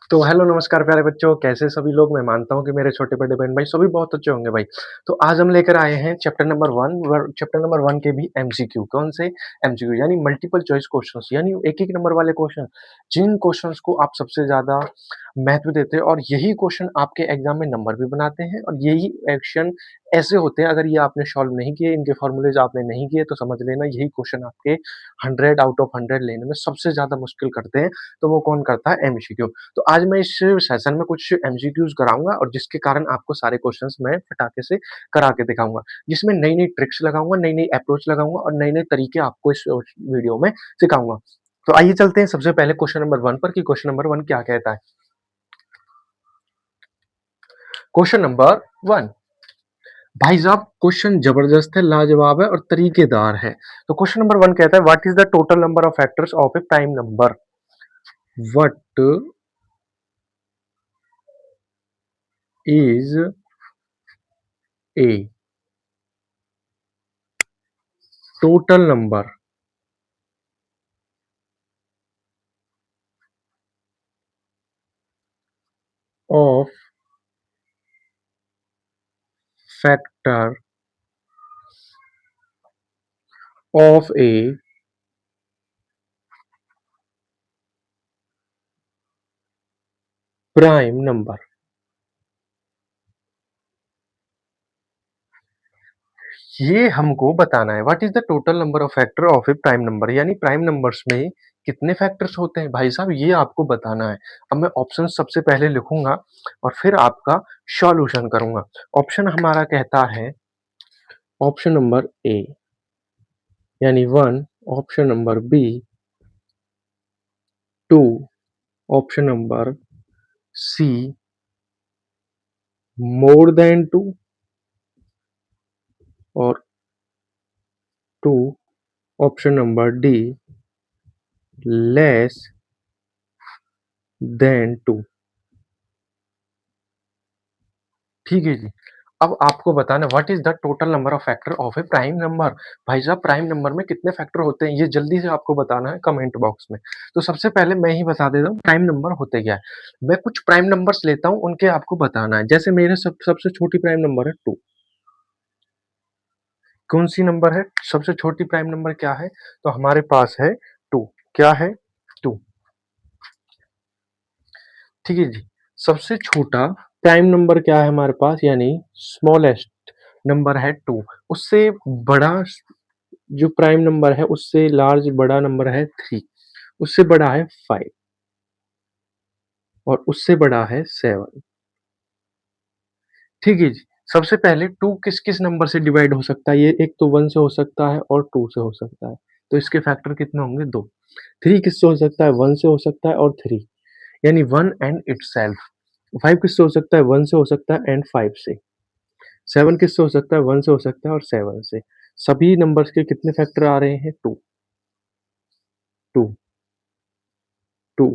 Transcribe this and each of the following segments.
तो हेलो नमस्कार प्यारे बच्चों, कैसे सभी लोग? मैं मानता हूँ कि मेरे छोटे-बड़े बहन-भाई सभी बहुत अच्छे होंगे भाई। तो आज हम लेकर आए हैं चैप्टर नंबर 1 चैप्टर नंबर 1 के भी एमसीक्यू। कौन से? एमसीक्यू यानी मल्टीपल चॉइस क्वेश्चन्स यानी 1-1 नंबर वाले क्वेश्चन। जिन क्वेश्चन्स को आप सबसे ज़्यादा महत्व देते हैं और यही क्वेश्चन आपके एग्ज़ाम में नंबर भी बनाते हैं और यही एक्शन ऐसे होते हैं, अगर ये आपने सॉल्व नहीं किए, इनके फ़ॉर्मूलेज़ आपने नहीं किए तो समझ लेना यही क्वेश्चन आपके 100 आउट ऑफ 100 लेने में सबसे ज़्यादा मुश्किल करते हैं। तो वो कौन करता है? एमसीक्यू। तो आज मैं इस सेशन में कुछ एमसीक्यूज़ कराऊँगा और जिसके कारण आपको सारे क्वेश्चंस मैं फटाके से करा के दिखाऊँगा। जिसमें नई-नई ट्रिक्स लगाऊँगा, नई-नई अप्रोच लगाऊँगा और नए-नए तरीके आपको इस वीडियो में सिखाऊँगा। तो आइए चलते हैं सबसे पहले क्वेश्चन नंबर 1 पर कि क्वेश्चन नंबर 1 क्या कहता है? Question number 1। भाई साहब क्वेश्चन जबरदस्त है, लाजवाब है और तरीकेदार है। तो क्वेश्चन नंबर 1 कहता है what is the total number of factors of a prime number? What is a total number of factor of a prime number। ये हमको बताना है what is the total number of factor of a prime number, यानी prime numbers में कितने factors होते हैं भाई साहब, ये आपको बताना है। अब मैं ऑप्शन सबसे पहले लिखूंगा और फिर आपका सॉल्यूशन करूंगा। ऑप्शन हमारा कहता है ऑप्शन नंबर ए यानी 1, option number B 2, option number C more than 2 और 2, option number D less than 2। ठीक है जी। अब आपको बताना what is the total number of factor of a prime number. भाई साहब प्राइम नंबर में कितने फैक्टर होते हैं, ये जल्दी से आपको बताना है कमेंट बॉक्स में। तो सबसे पहले मैं ही बता देता हूँ प्राइम नंबर होते क्या है। मैं कुछ प्राइम नंबर्स लेता हूँ, उनके आपको बताना है। जैसे मेरे सबसे छोटी प्राइम नंबर है 2। कौन-सी नंबर है? सबसे छोटी प्राइम नंबर क्या है? तो हमारे पास है 2। क्या है? 2। ठीक है जी। सबसे छोटा प्राइम नंबर क्या है हमारे पास, यानी स्मॉलेस्ट नंबर है 2। उससे बड़ा जो प्राइम नंबर है उससे लार्ज बड़ा नंबर है 3। उससे बड़ा है 5 और उससे बड़ा है 7। ठीक है जी। सबसे पहले 2 किस-किस नंबर से डिवाइड हो सकता है? ये एक तो 1 से हो सकता है और 2 से हो सकता है। तो इसके फैक्टर कितने होंगे? 2। 3 किससे हो सकता है? 1 से हो सकता है और 3 यानी 1 एंड इटसेल्फ। 5 किससे हो सकता है? 1 से हो सकता है एंड 5 से। 7 किससे हो सकता है? 1 से हो सकता है और 7 से। सभी नंबर्स के कितने फैक्टर आ रहे हैं? 2, 2, 2,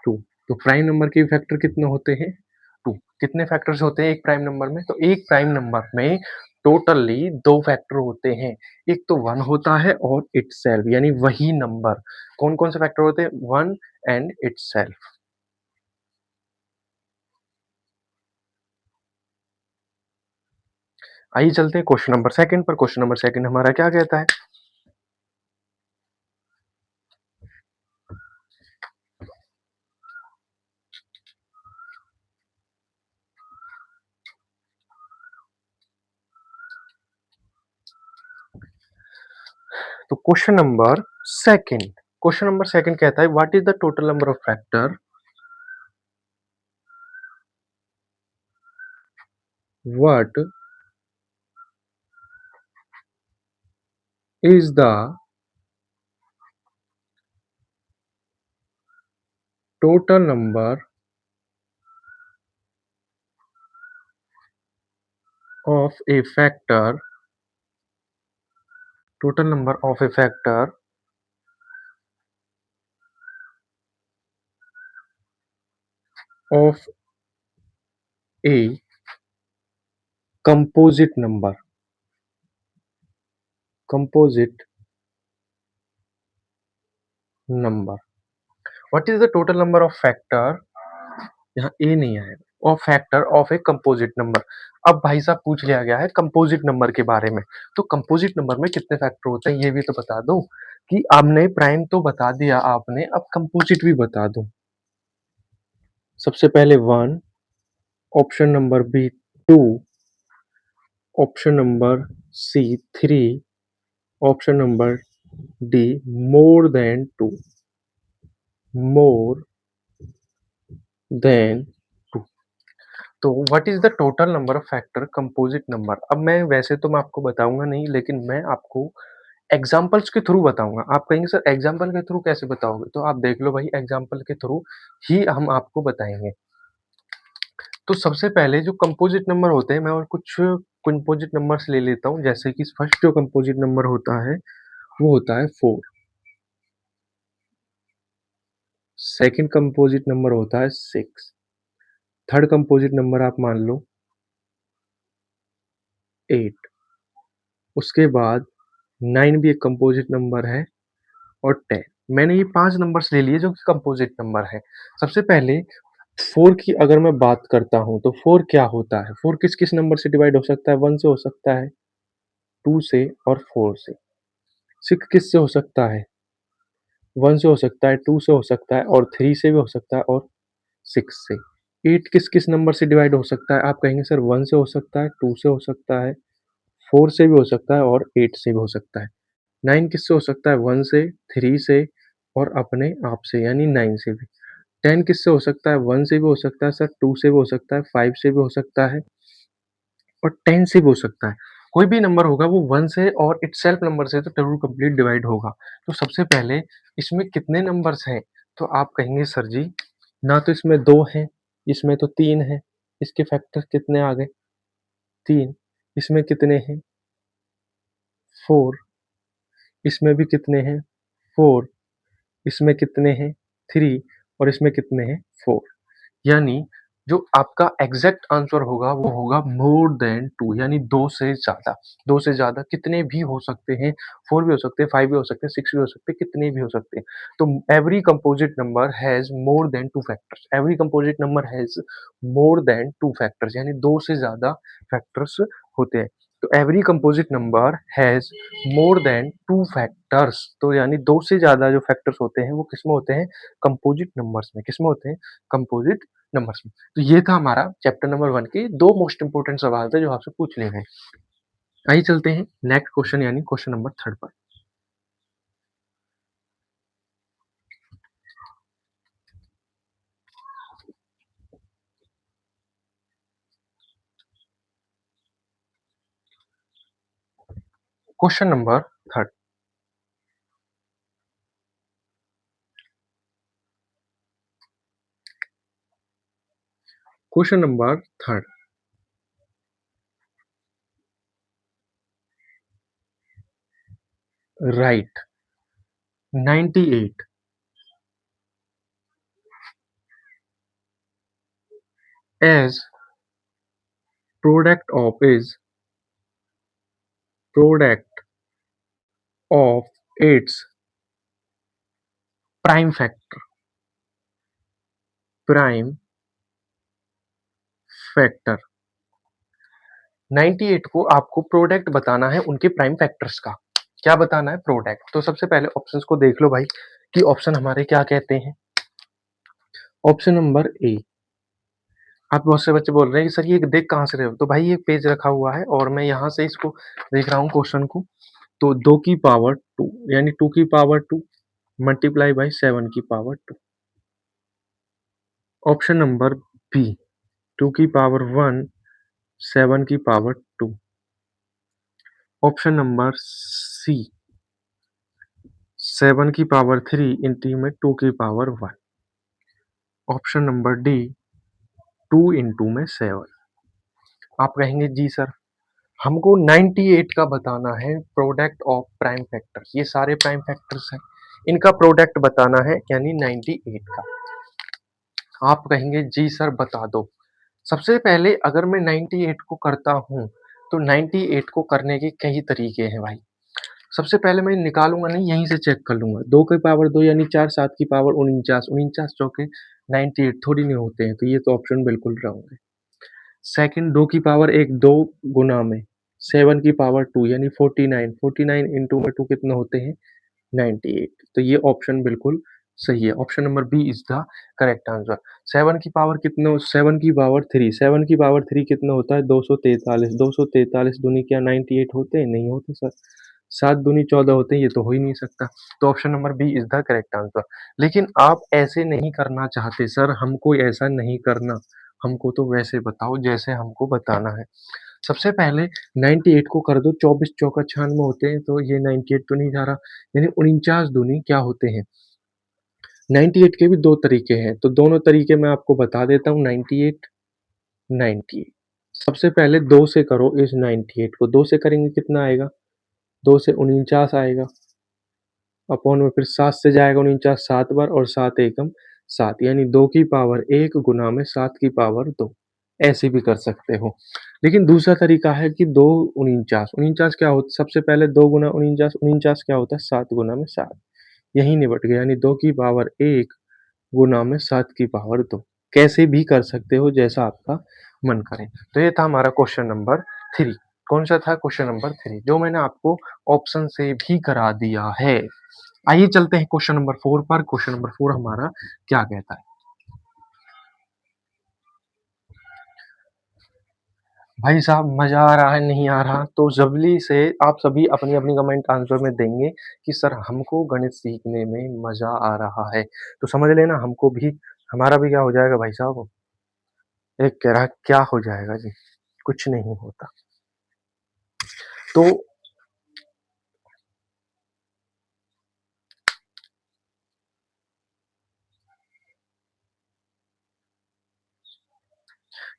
2। तो प्राइम नंबर के फैक्टर कितने होते हैं? 2। कितने फैक्टर्स होते हैं एक प्राइम नंबर में? तो एक प्राइम नंबर में टोटली 2 फैक्टर होते हैं। एक तो 1 होता है और इटसेल्फ यानी वही नंबर। कौन-कौन से फैक्टर होते हैं? 1 एंड इटसेल्फ। आइए चलते हैं क्वेश्चन नंबर 2 पर। क्वेश्चन नंबर 2 हमारा क्या कहता है? तो क्वेश्चन नंबर 2 कहता है what is the total number of factor what is the total number of A factor total number of A factor of a composite number composite number. What is the total number of factor, यहाँ ए नहीं आएगा, of factor of a composite number. अब भाई साहब पूछ लिया गया है कंपोजिट नंबर के बारे में, तो कंपोजिट नंबर में कितने फैक्टर होते हैं ये भी तो बता दो। कि आपने प्राइम तो बता दिया आपने, अब कंपोजिट भी बता दो। सबसे पहले 1, option number B 2, option number C 3, option number D more than 2, more than 2। तो what is the total number of factor composite number? अब मैं वैसे तो मैं आपको बताऊँगा नहीं, लेकिन मैं आपको एग्ज़ाम्पल्स के थ्रू बताऊँगा। आप कहेंगे सर एग्ज़ाम्पल के थ्रू कैसे बताओगे? तो आप देख लो भाई, एग्ज़ाम्पल के थ्रू ही हम आपको बताएँगे। तो सबसे पहले जो कंपोजिट नंबर होते हैं, मैं और कुछ कंपोजिट नंबर्स ले लेता हूँ, जैसे कि फर्स्ट जो कंपोजिट नंबर होता है, वो होता है 4। सेकंड कंपोजिट नंबर होता है 6। थर्ड कंपोजिट नंबर आप मान लो 8। उसके बाद 9 भी एक कंपोजिट नंबर है, और 10। मैंने ये 5 नंबर्स ले लिए जो कि कंपोजिट नंबर है। सबसे पहले 4 की अगर मैं बात करता हूँ, तो 4 क्या होता है? 4 किस-किस नंबर से डिवाइड हो सकता है? 1 से हो सकता है, 2 से और 4 से। 6 किससे हो सकता है? 1 से हो सकता है, 2 से हो सकता है और 3 से भी हो सकता है और 6 से। 8 किस-किस नंबर से डिवाइड हो सकता है? आप कहेंगे सर 1 से हो सकता है, 2 से हो सकता है, 4 से भी हो सकता है और 8 से भी हो सकता है। 9 किससे हो सकता है? 1 से, 3 से और अपने आप से यानी 9 से भी। 10 किससे हो सकता है? 1 से भी हो सकता है सर, 2 से भी हो सकता है, 5 से भी हो सकता है और 10 से भी हो सकता है। कोई भी नंबर होगा वो 1 से और इटसेल्फ नंबर से तो ज़रूर कंप्लीट डिवाइड होगा। तो सबसे पहले इसमें कितने नंबर्स हैं? तो आप कहेंगे सर जी, ना तो इसमें 2 हैं, इसमें तो 3 हैं। इसके फैक्टर कितने आ गए? 3। इसमें कितने हैं? 4। इसमें भी कितने हैं? 4। इसमें कितने हैं? 3 और इसमें कितने हैं? 4। यानी जो आपका एग्ज़ैक्ट आंसर होगा वो होगा मोर देन 2, यानी 2 से ज़्यादा। 2 से ज़्यादा कितने भी हो सकते हैं, 4 भी हो सकते हैं, 5 भी हो सकते हैं, 6 भी हो सकते हैं, कितने भी हो सकते हैं। तो every composite number has more than 2 factors. Every composite number has more than 2 factors, यानी 2 से ज़्यादा फैक्टर्स होते हैं। तो every composite number has more than 2 factors, तो यानी 2 से ज़्यादा जो फैक्टर्स होते हैं वो किसमें होते हैं? कंपोजिट नंबर्स में। किसमें होते हैं? कंपोजिट नंबर्स में। तो ये था हमारा चैप्टर नंबर 1 के 2 मोस्ट इम्पोर्टेंट सवाल थे जो आपसे पूछ लिए गए। आइए चलते हैं नेक्स्ट क्वेश्चन यानी क्वेश्चन नंबर 3 पर। Question number 3। Question number 3। Right 98 as product of is product of its prime factor, prime factor. 98 को आपको प्रोडक्ट बताना है उनके प्राइम फैक्टर्स का। क्या बताना है? प्रोडक्ट। तो सबसे पहले ऑप्शंस को देख लो भाई कि ऑप्शन हमारे क्या कहते हैं। ऑप्शन नंबर ए, आप बहुत से बच्चे बोल रहे हैं कि सर ये देख कहाँ से रहे हो? तो भाई ये पेज रखा हुआ है और मैं यहाँ से इसको देख रहा हूँ क्वेश्चन को। तो 2 की पावर 2 यानी 2 की पावर 2 मल्टीप्लाई बाय 7 की पावर 2। ऑप्शन नंबर बी, 2 की पावर 1 7 की पावर 2। ऑप्शन नंबर सी, 7 की पावर 3 इंटू में 2 की power 1। Option number D, 2 into में 7। आप कहेंगे जी सर हमको 98 का बताना है प्रोडक्ट ऑफ प्राइम फैक्टर्स। ये सारे प्राइम फैक्टर्स हैं, इनका प्रोडक्ट बताना है यानी 98 का। आप कहेंगे जी सर बता दो। सबसे पहले अगर मैं 98 को करता हूँ, तो 98 को करने के कई तरीके हैं भाई। सबसे पहले मैं निकालूँगा नहीं, यहीं से चेक कर लूँगा। 2 की पावर 2 यानी 4, 7 की पावर 49, 49 चौके 98 थोड़ी नहीं होते हैं, तो ये तो ऑप्शन बिल्कुल रॉन्ग है। सेकंड 2 की पावर 1 2 गुना में 7 की पावर 2 यानी 49, 49 इंटू में 2 कितने होते हैं? 98 तो ये ऑप्शन बिल्कुल सही है। Option number B is the correct answer. 7 की पावर कितने 7 की पावर 3 7 की पावर 3 कितना होता है? 243 243 दूनी क्या 98 होते हैं? नहीं होते सर। 7 दूनी 14 होते हैं, ये तो हो ही नहीं सकता। तो option number B is the correct answer. लेकिन आप ऐसे नहीं करना चाहते सर, हमको ऐसा नहीं करना, हमको तो वैसे बताओ जैसे हमको बताना है। सबसे पहले 98 को कर दो 24 चौका 96 होते हैं, तो ये 98 तो नहीं जा रहा, यानी 49 दूनी क्या होते हैं? 98 के भी 2 तरीके हैं, तो दोनों तरीके मैं आपको बता देता हूँ 98, 98। सबसे पहले 2 से करो इस 98 को, 2 से करेंगे कितना आएगा? 2 से 49 आएगा, अपॉन में फिर 7 से जाएगा 49 7 बार और 7 एकम 7 यानी 2 की पावर 1 गुना में 7 की पावर 2 ऐसे भी कर सकते हो। लेकिन दूसरा तरीका है कि 2 49 49 क्या होता है? सबसे पहले 2 गुना 49 49 क्या होता है? 7 गुना में 7 यही निबट गया यानी 2 की पावर 1 गुना में 7 की पावर 2 कैसे भी कर सकते हो जैसा आपका मन करे। तो ये था हमारा क्वेश्चन नंबर 3। कौन सा था? क्वेश्चन नंबर 3 जो मैंने आपको ऑप्शन से भी करा दिया है। आइए चलते हैं क्वेश्चन नंबर 4 पर। क्वेश्चन नंबर 4 हमारा क्या कहता है? भाई साहब मजा आ रहा है नहीं आ रहा? तो जल्दी से आप सभी अपनी अपनी कमेंट आंसर में देंगे कि सर हमको गणित सीखने में मजा आ रहा है। तो समझ लेना हमको भी, हमारा भी क्या हो जाएगा भाई साहब? एक कह रहा क्या हो जाएगा जी? कुछ नहीं होता। तो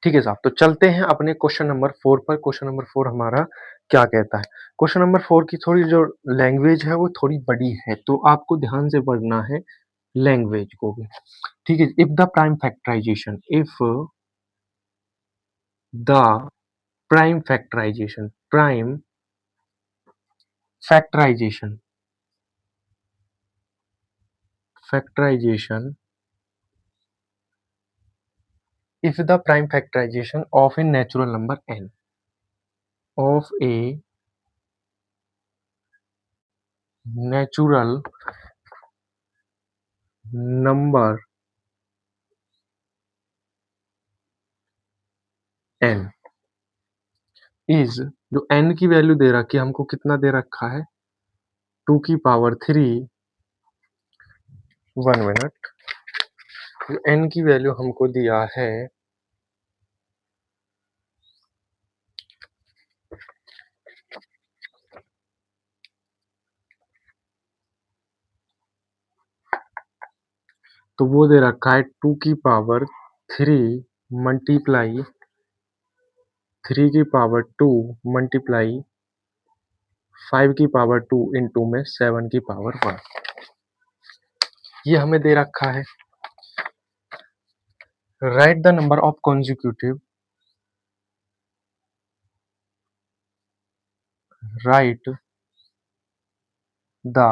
ठीक है साहब, तो चलते हैं अपने क्वेश्चन नंबर 4 पर। क्वेश्चन नंबर 4 हमारा क्या कहता है? क्वेश्चन नंबर 4 की थोड़ी जो लैंग्वेज है वो थोड़ी बड़ी है, तो आपको ध्यान से पढ़ना है लैंग्वेज को भी। ठीक है? If the prime factorisation factorisation if the prime factorization of a natural number n of a natural number n is जो n की वैल्यू दे रखी है हमको कितना दे रखा है 2 की पावर 3 1 मिनट जो n की वैल्यू हमको दिया है तो वो दे रखा है 2 की पावर 3 मल्टीप्लाई 3 की पावर 2 मल्टीप्लाई 5 की पावर 2 इंटू में 7 की पावर 1 ये हमें दे रखा है। Right the number of consecutive right the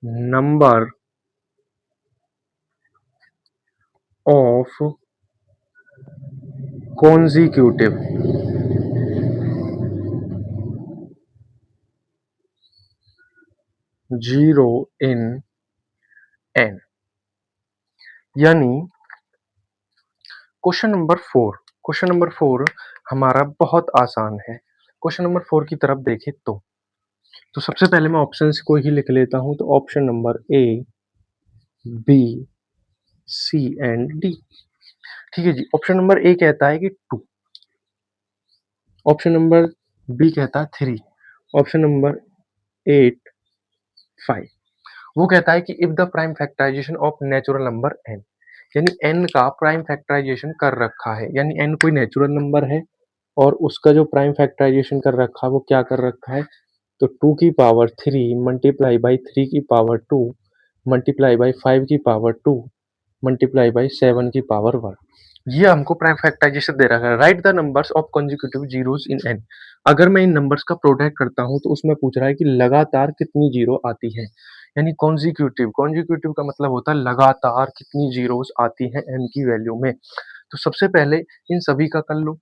number of consecutive 0 in n यानी क्वेश्चन नंबर 4 हमारा बहुत आसान है। क्वेश्चन नंबर 4 की तरफ देखें तो सबसे पहले मैं ऑप्शंस को ही लिख लेता हूं तो option number A B C and D. ठीक है जी। ऑप्शन नंबर ए कहता है कि 2, ऑप्शन नंबर बी कहता है 3, ऑप्शन नंबर 8 5। वो कहता है कि if the prime factorisation of natural number n यानी n का प्राइम फैक्टराइजेशन कर रखा है, यानी n कोई नेचुरल नंबर है और उसका जो प्राइम फैक्टराइजेशन कर रखा है वो क्या कर रखा है तो 2 की पावर 3 मल्टीप्लाई बाई 3 की पावर 2 मल्टीप्लाई बाई 5 की पावर 2 मल्टीप्लाई बाई 7 की पावर 1 ये हमको प्राइम फैक्टराइजेशन दे रखा है। Right the numbers of consecutive zeros in an. अगर मैं इन नंबर्स का प्रोडक्ट करता हूँ तो उसमें पूछ रहा है कि लगातार कितनी जीरो आती है, यानी कॉन्जिक्यूटिव। कॉन्जिक्यूटिव का मतलब होता है लगातार कितनी जीरोस आती हैं एन की वैल्यू में। तो सबसे पहले इन सभी का कर लो।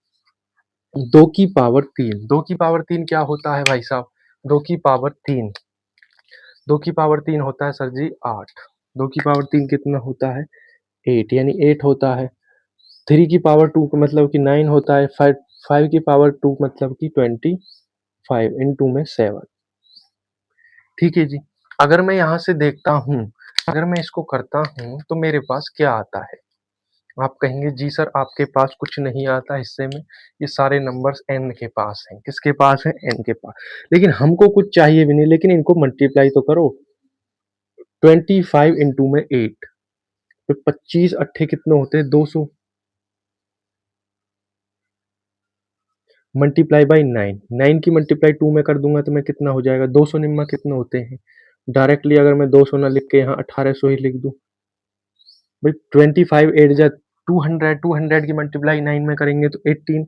2 की पावर 3, 2 की पावर 3 क्या होता है भाई साहब? 2 की पावर 3, 2 की पावर 3 होता है सर जी 8। 2 की पावर 3 कितना होता है? 8, यानी 8 होता है। 3 की पावर 2 का मतलब कि 9 होता है। 5 की पावर 2 मतलब कि 25, इन 2 में 7। ठीक है जी। अगर मैं यहाँ से देखता हूँ, अगर मैं इसको करता हूँ तो मेरे पास क्या आता है? आप कहेंगे जी सर आपके पास कुछ नहीं आता हिस्से में, ये सारे नंबर्स n के पास हैं। किसके पास है? n के पास। लेकिन हमको कुछ चाहिए भी नहीं, लेकिन इनको मल्टीप्लाई तो करो। 25 इंटू में 8, तो 25 अट्ठे कितने होते हैं? 200, मल्टीप्लाई बाई 9। 9 की मल्टीप्लाई 2 में कर दूंगा तो मैं कितना हो जाएगा? 200 निम्मा कितने होते हैं? डायरेक्टली अगर मैं 200 ना लिख के यहाँ 1800 ही लिख दूं, भाई 25 8 जा 200, 200 की मल्टीप्लाई 9 में करेंगे तो 18,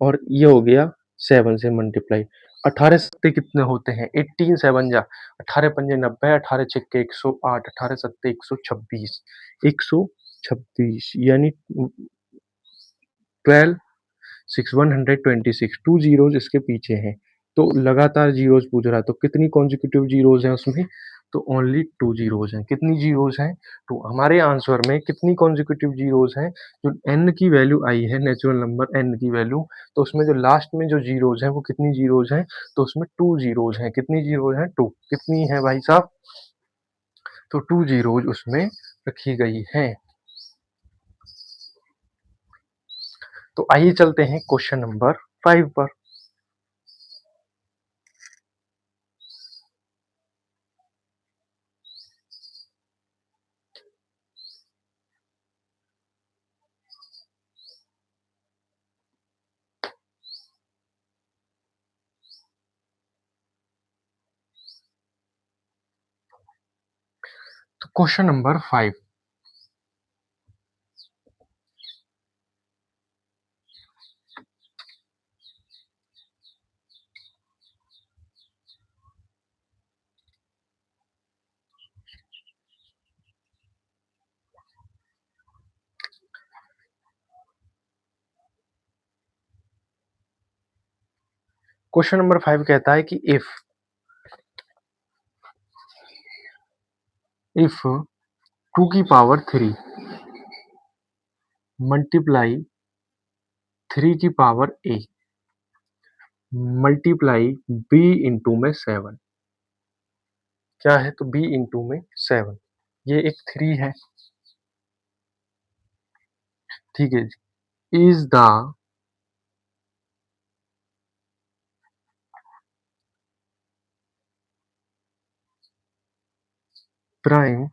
और ये हो गया 7 से मल्टीप्लाई। 18 सत्ते कितने होते हैं? 18 7 जा 18 पंजे 90, 18 छक्के 108, 18 सत्ते 126, 126 यानी 12 6 126, 2 जीरोस इसके पीछे हैं। तो लगातार जीरोस पूछ रहा है, तो कितनी कॉन्जिक्यूटिव जीरोस हैं उसमें? तो ओनली 2 जीरोस हैं। कितनी जीरोस हैं? तो हमारे आंसर में कितनी कॉन्जिक्यूटिव जीरोस हैं? जो n की वैल्यू आई है, नेचुरल नंबर n की वैल्यू, तो उसमें जो लास्ट में जो जीरोस हैं वो कितनी जीरोस हैं? तो उसमें 2 जीरोस हैं। कितनी जीरोस हैं? 2। कितनी है भाई साहब? तो 2 जीरोस उसमें रखी गई हैं। तो आइए चलते हैं क्वेश्चन नंबर 5 पर। तो क्वेश्चन नंबर 5, क्वेश्चन नंबर 5 कहता है कि इफ 2 की पावर 3 मल्टीप्लाई 3 की power a multiply b into में 7। क्या है? तो b इंटू में 7, ये एक 3 है। ठीक है जी। Is the prime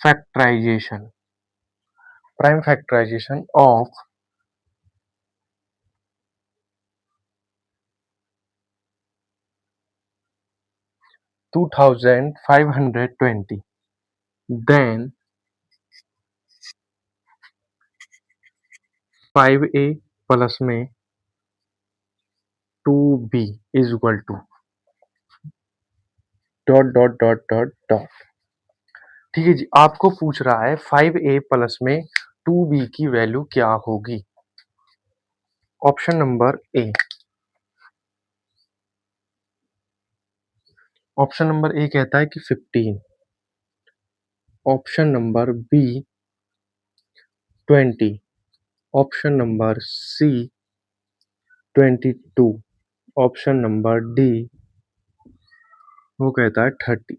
factorization, prime factorisation of 2520, then 5a plus में 2b is equal to dot dot dot dot dot. ठीक है जी। आपको पूछ रहा है 5a प्लस में 2b की वैल्यू क्या होगी? Option number A, option number A कहता है कि 15, option number B 20, option number C 22, option number D वो कहता है 30।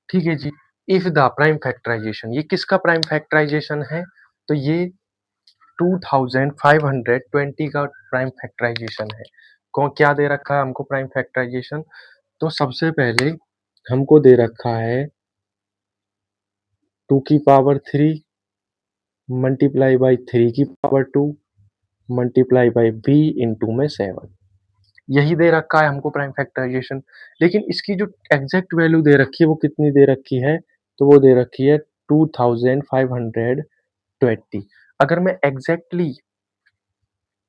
ठीक है जी। इफ द प्राइम फैक्टराइजेशन, ये किसका प्राइम फैक्टराइजेशन है? तो ये 2520 का प्राइम फैक्टराइजेशन है। कौन क्या दे रखा है हमको प्राइम फैक्टराइजेशन? तो सबसे पहले हमको दे रखा है 2 की पावर 3 मल्टीप्लाई बाई 3 की power 2 multiply by b into में 7। यही दे रखा है हमको प्राइम फैक्टराइजेशन। लेकिन इसकी जो एग्जैक्ट वैल्यू दे रखी है वो कितनी दे रखी है, तो वो दे रखी है 2520। अगर मैं एग्जैक्टली,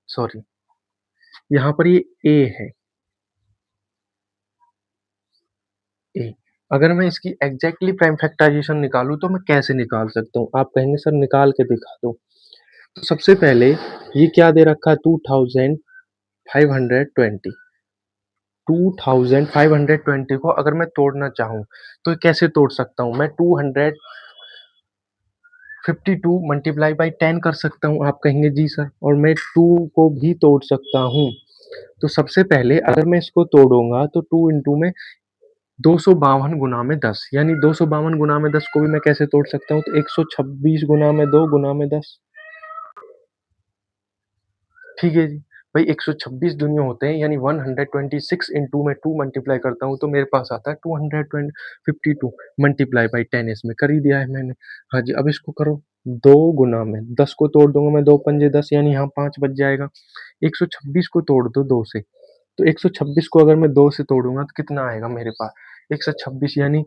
सॉरी, यहाँ पर ये ए है, ए। अगर मैं इसकी एग्जैक्टली प्राइम फैक्टराइजेशन निकालूं तो मैं कैसे निकाल सकता हूँ? आप कहेंगे सर निकाल के दिखा दो। तो सबसे पहले ये क्या दे रखा है, 2520। 2520 को अगर मैं तोड़ना चाहूँ तो कैसे तोड़ सकता हूँ? मैं 252 मल्टीप्लाई बाई 10 कर सकता हूँ। आप कहेंगे जी सर, और मैं 2 को भी तोड़ सकता हूँ। तो सबसे पहले अगर मैं इसको तोड़ूंगा तो 2 इंटू में 252 गुना में 10, यानी 252 गुना में 10 को भी मैं कैसे तोड़ सकता हूँ? तो 126 गुना में 2 गुना में 10। ठीक है जी। भाई 126 दुनिया होते हैं, यानी 126 इंटू में 2 मल्टीप्लाई करता हूँ तो मेरे पास आता है 252 मल्टीप्लाई बाई 10, इसमें कर ही दिया है मैंने। हाँ जी, अब इसको करो 2 गुना में 10 को तोड़ दूंगा मैं, 2 पंजे 10, यानी यहाँ 5 बच जाएगा। 126 को तोड़ दो 2 से, तो 126 को अगर मैं 2 से तोड़ूंगा तो कितना आएगा मेरे पास? 126, यानी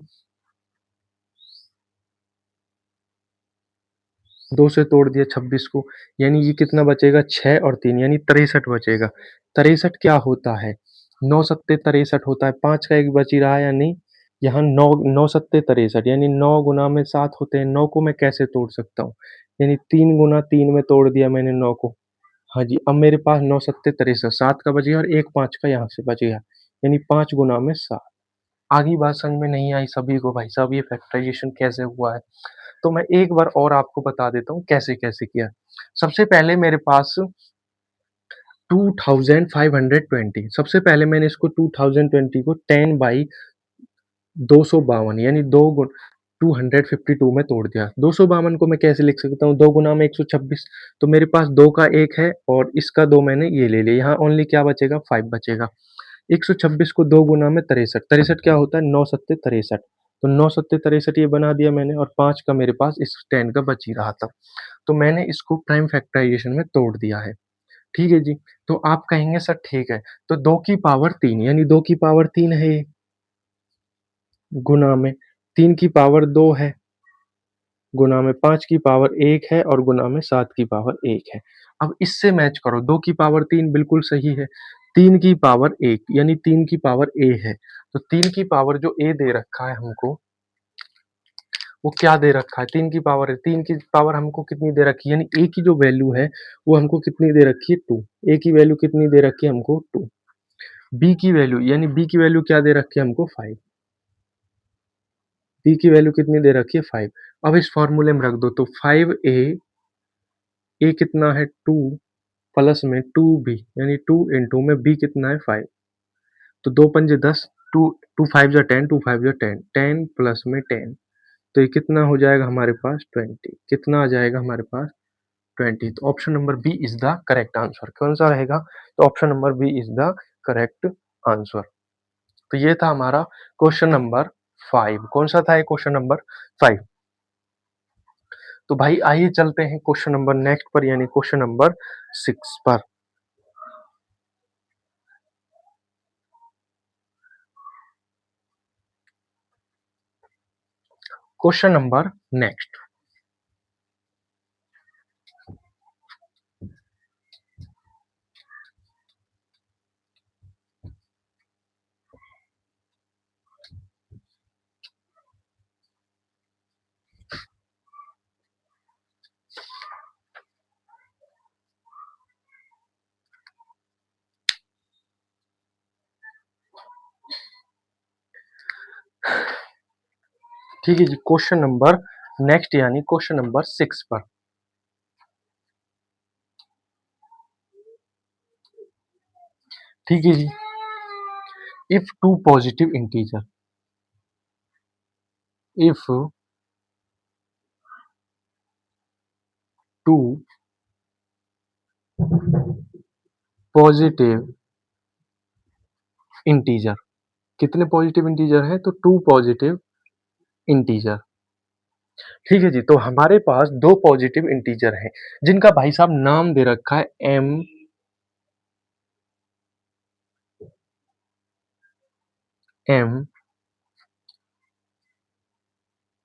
2 से तोड़ दिया 26 को, यानी ये कितना बचेगा? 6 और 3 यानी 63 बचेगा। 63 क्या होता है? 9 सत्ते 63 होता है, 5 का 1 बच ही रहा है, यानी यहाँ 9 9 सत्ते 63, यानी 9 गुना में 7 होते हैं। 9 को मैं कैसे तोड़ सकता हूँ? यानी 3 गुना 3 में तोड़ दिया मैंने 9 को। हाँ जी, अब मेरे पास 9 सत्ते 63, 7 का बच गया और 1 5 का यहाँ से बच गया, यानी 5 गुना में 7। आगे बात समझ में नहीं आई सभी को भाई साहब ये फैक्टराइजेशन कैसे हुआ है? तो मैं एक बार और आपको बता देता हूँ कैसे-कैसे किया। सबसे पहले मेरे पास 2520, सबसे पहले मैंने इसको 2020 को 10 बाई 252, यानी 2 गुण 252 में तोड़ दिया। 252 को मैं कैसे लिख सकता हूँ? 2 गुना में 126, तो मेरे पास 2 का 1 है और इसका 2 मैंने ये ले लिया। यहाँ ओनली क्या बचेगा? 5 बचेगा। 126 को 2 गुना में 63, 63 क्या होता है? 9 सत्ते 63, तो 9 सत्ते 63 ये बना दिया मैंने, और 5 का मेरे पास इस 10 का बच ही रहा था। तो मैंने इसको प्राइम फैक्टराइजेशन में तोड़ दिया है। ठीक है जी। तो आप कहेंगे सर ठीक है, तो 2 की पावर 3, यानी 2 की पावर 3 है ये, गुना में 3 की पावर 2 है, गुना में 5 की पावर 1 है और गुना में 7 की पावर 1 है। अब इससे मैच करो, 2 की पावर 3 बिल्कुल सही है, 3 की पावर 1 यानी 3 की पावर a है। तो 3 की पावर जो a दे रखा है हमको, वो क्या दे रखा है? 3 की पावर है, 3 की पावर हमको कितनी दे रखी है? यानी a की जो वैल्यू है वो हमको कितनी दे रखी है? 2। a की वैल्यू कितनी दे रखी है हमको? 2। b की वैल्यू, यानी b की वैल्यू क्या दे रखी है हमको? 5। b की वैल्यू कितनी दे रखी है? 5। अब इस फॉर्मूले में रख दो, तो 5a, a कितना है? 2 प्लस में 2b, यानी 2 इंटू में b कितना है? 5। तो 2 पंजे 10, 2 2 5 जा 10, 2 5 जा 10, 10 प्लस में 10, तो ये कितना हो जाएगा हमारे पास? 20। कितना आ जाएगा हमारे पास? 20। तो option number B is the correct answer. कौन सा रहेगा? तो option number B is the correct answer. तो ये था हमारा क्वेश्चन नंबर 5। कौन सा था ये? Question number 5। तो भाई आइए चलते हैं क्वेश्चन नंबर नेक्स्ट पर, यानी क्वेश्चन नंबर 6 पर। Question number next. ठीक है जी, क्वेश्चन नंबर नेक्स्ट यानी क्वेश्चन नंबर 6 पर। ठीक है जी। If two positive integer, if two positive integer, कितने पॉजिटिव इंटीजर है? तो 2 पॉजिटिव इंटीजर। ठीक है जी, तो हमारे पास 2 पॉजिटिव इंटीजर हैं जिनका भाई साहब नाम दे रखा है m, M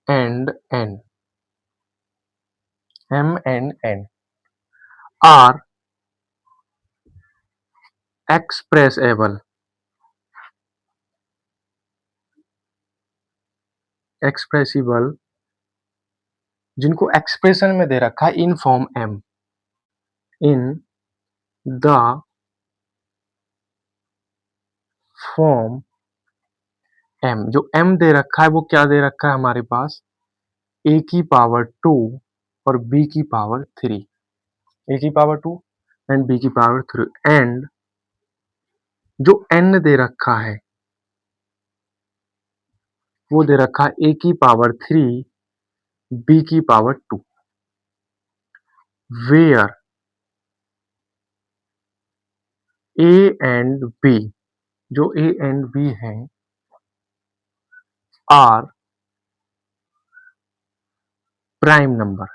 and N. M and N are expressible expressible जिनको एक्सप्रेशन में दे रखा है in form M in the form M जो M दे रखा है वो क्या दे रखा है हमारे पास a की पावर 2 और b की पावर 3 a की पावर 2 एंड b की पावर 3 एंड जो n दे रखा है वो दे रखा है a की पावर 3 b की power 2 where a and b जो a एंड b हैं आर प्राइम नंबर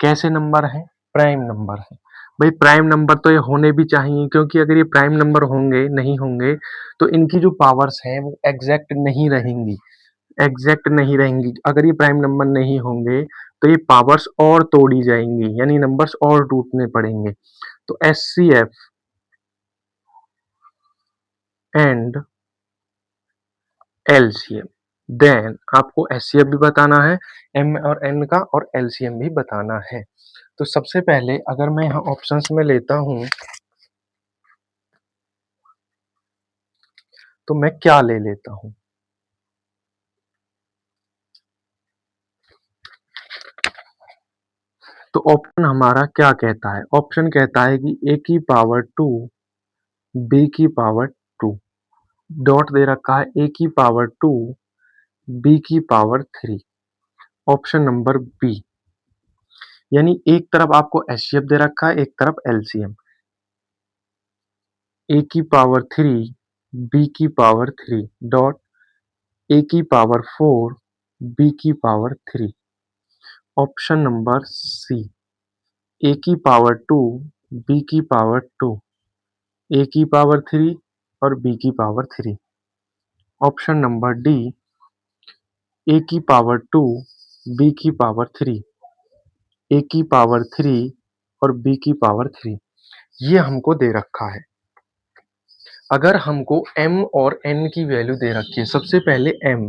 कैसे नंबर हैं प्राइम नंबर है भाई प्राइम नंबर तो ये होने भी चाहिए क्योंकि अगर ये प्राइम नंबर होंगे नहीं होंगे तो इनकी जो पावर्स हैं वो एग्जैक्ट नहीं रहेंगी अगर ये प्राइम नंबर नहीं होंगे तो ये पावर्स और तोड़ी जाएंगी यानी नंबर्स और टूटने पड़ेंगे तो S C F and LCM then आपको एचसीएफ भी बताना है एम और एन का और एलसीएम भी बताना है तो सबसे पहले अगर मैं यहाँ ऑप्शंस में लेता हूँ तो मैं क्या ले लेता हूँ तो ऑप्शन हमारा क्या कहता है ऑप्शन कहता है कि ए की पावर 2 बी की पावर 2 डॉट दे रखा है ए की पावर 2 बी की पावर 3 ऑप्शन नंबर बी यानी एक तरफ आपको एचसीएफ दे रखा है एक तरफ एलसीएम ए की पावर 3 बी की पावर 3 डॉट ए की पावर 4 बी की पावर 3 ऑप्शन नंबर सी ए की पावर 2 बी की पावर 2 ए की पावर 3 और बी की power 3 option number D A की पावर 2 बी की पावर 3 ए की पावर 3 और बी की पावर 3 ये हमको दे रखा है अगर हमको m और n की वैल्यू दे रखी है सबसे पहले m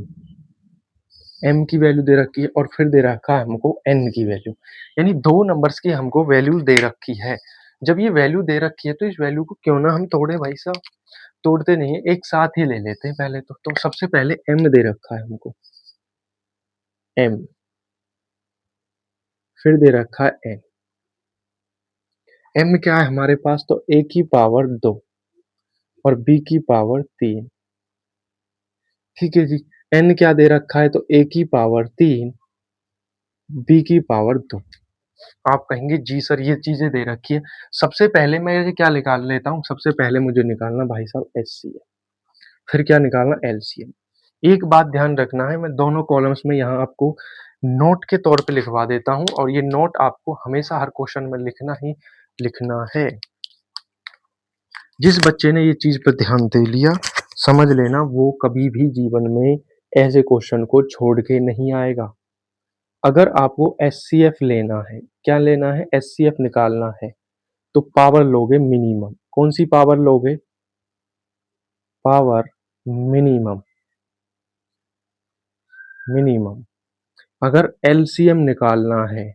की वैल्यू दे रखी है और फिर दे रखा है हमको n की वैल्यू यानी दो नंबर्स की हमको वैल्यू दे रखी है जब ये वैल्यू दे रखी है तो इस वैल्यू को क्यों ना हम तोड़े भाई साहब तोड़ते नहीं है एक साथ ही ले लेते हैं पहले तो सबसे पहले m दे रखा है हमको m फिर दे रखा है n m क्या है हमारे पास तो a की पावर 2 और b की पावर 3 ठीक है जी n क्या दे रखा है तो a की पावर 3 b की पावर 2 आप कहेंगे जी सर ये चीजें दे रखी है सबसे पहले मैं ये क्या निकाल लेता हूँ सबसे पहले मुझे निकालना भाई साहब एचसीएफ फिर क्या निकालना एलसीएम एक बात ध्यान रखना है मैं दोनों कॉलम्स में यहाँ आपको नोट के तौर पे लिखवा देता हूँ और ये नोट आपको हमेशा हर क्वेश्चन में लिखना ही लिखना है जिस बच्चे ने ये चीज पर ध्यान दे लिया समझ लेना वो कभी भी जीवन में ऐसे क्वेश्चन को छोड़ के नहीं आएगा अगर आपको एचसीएफ लेना है क्या लेना है एचसीएफ निकालना है तो पावर लोगे मिनिमम कौन सी पावर लोगे पावर मिनिमम मिनिमम अगर एलसीएम निकालना है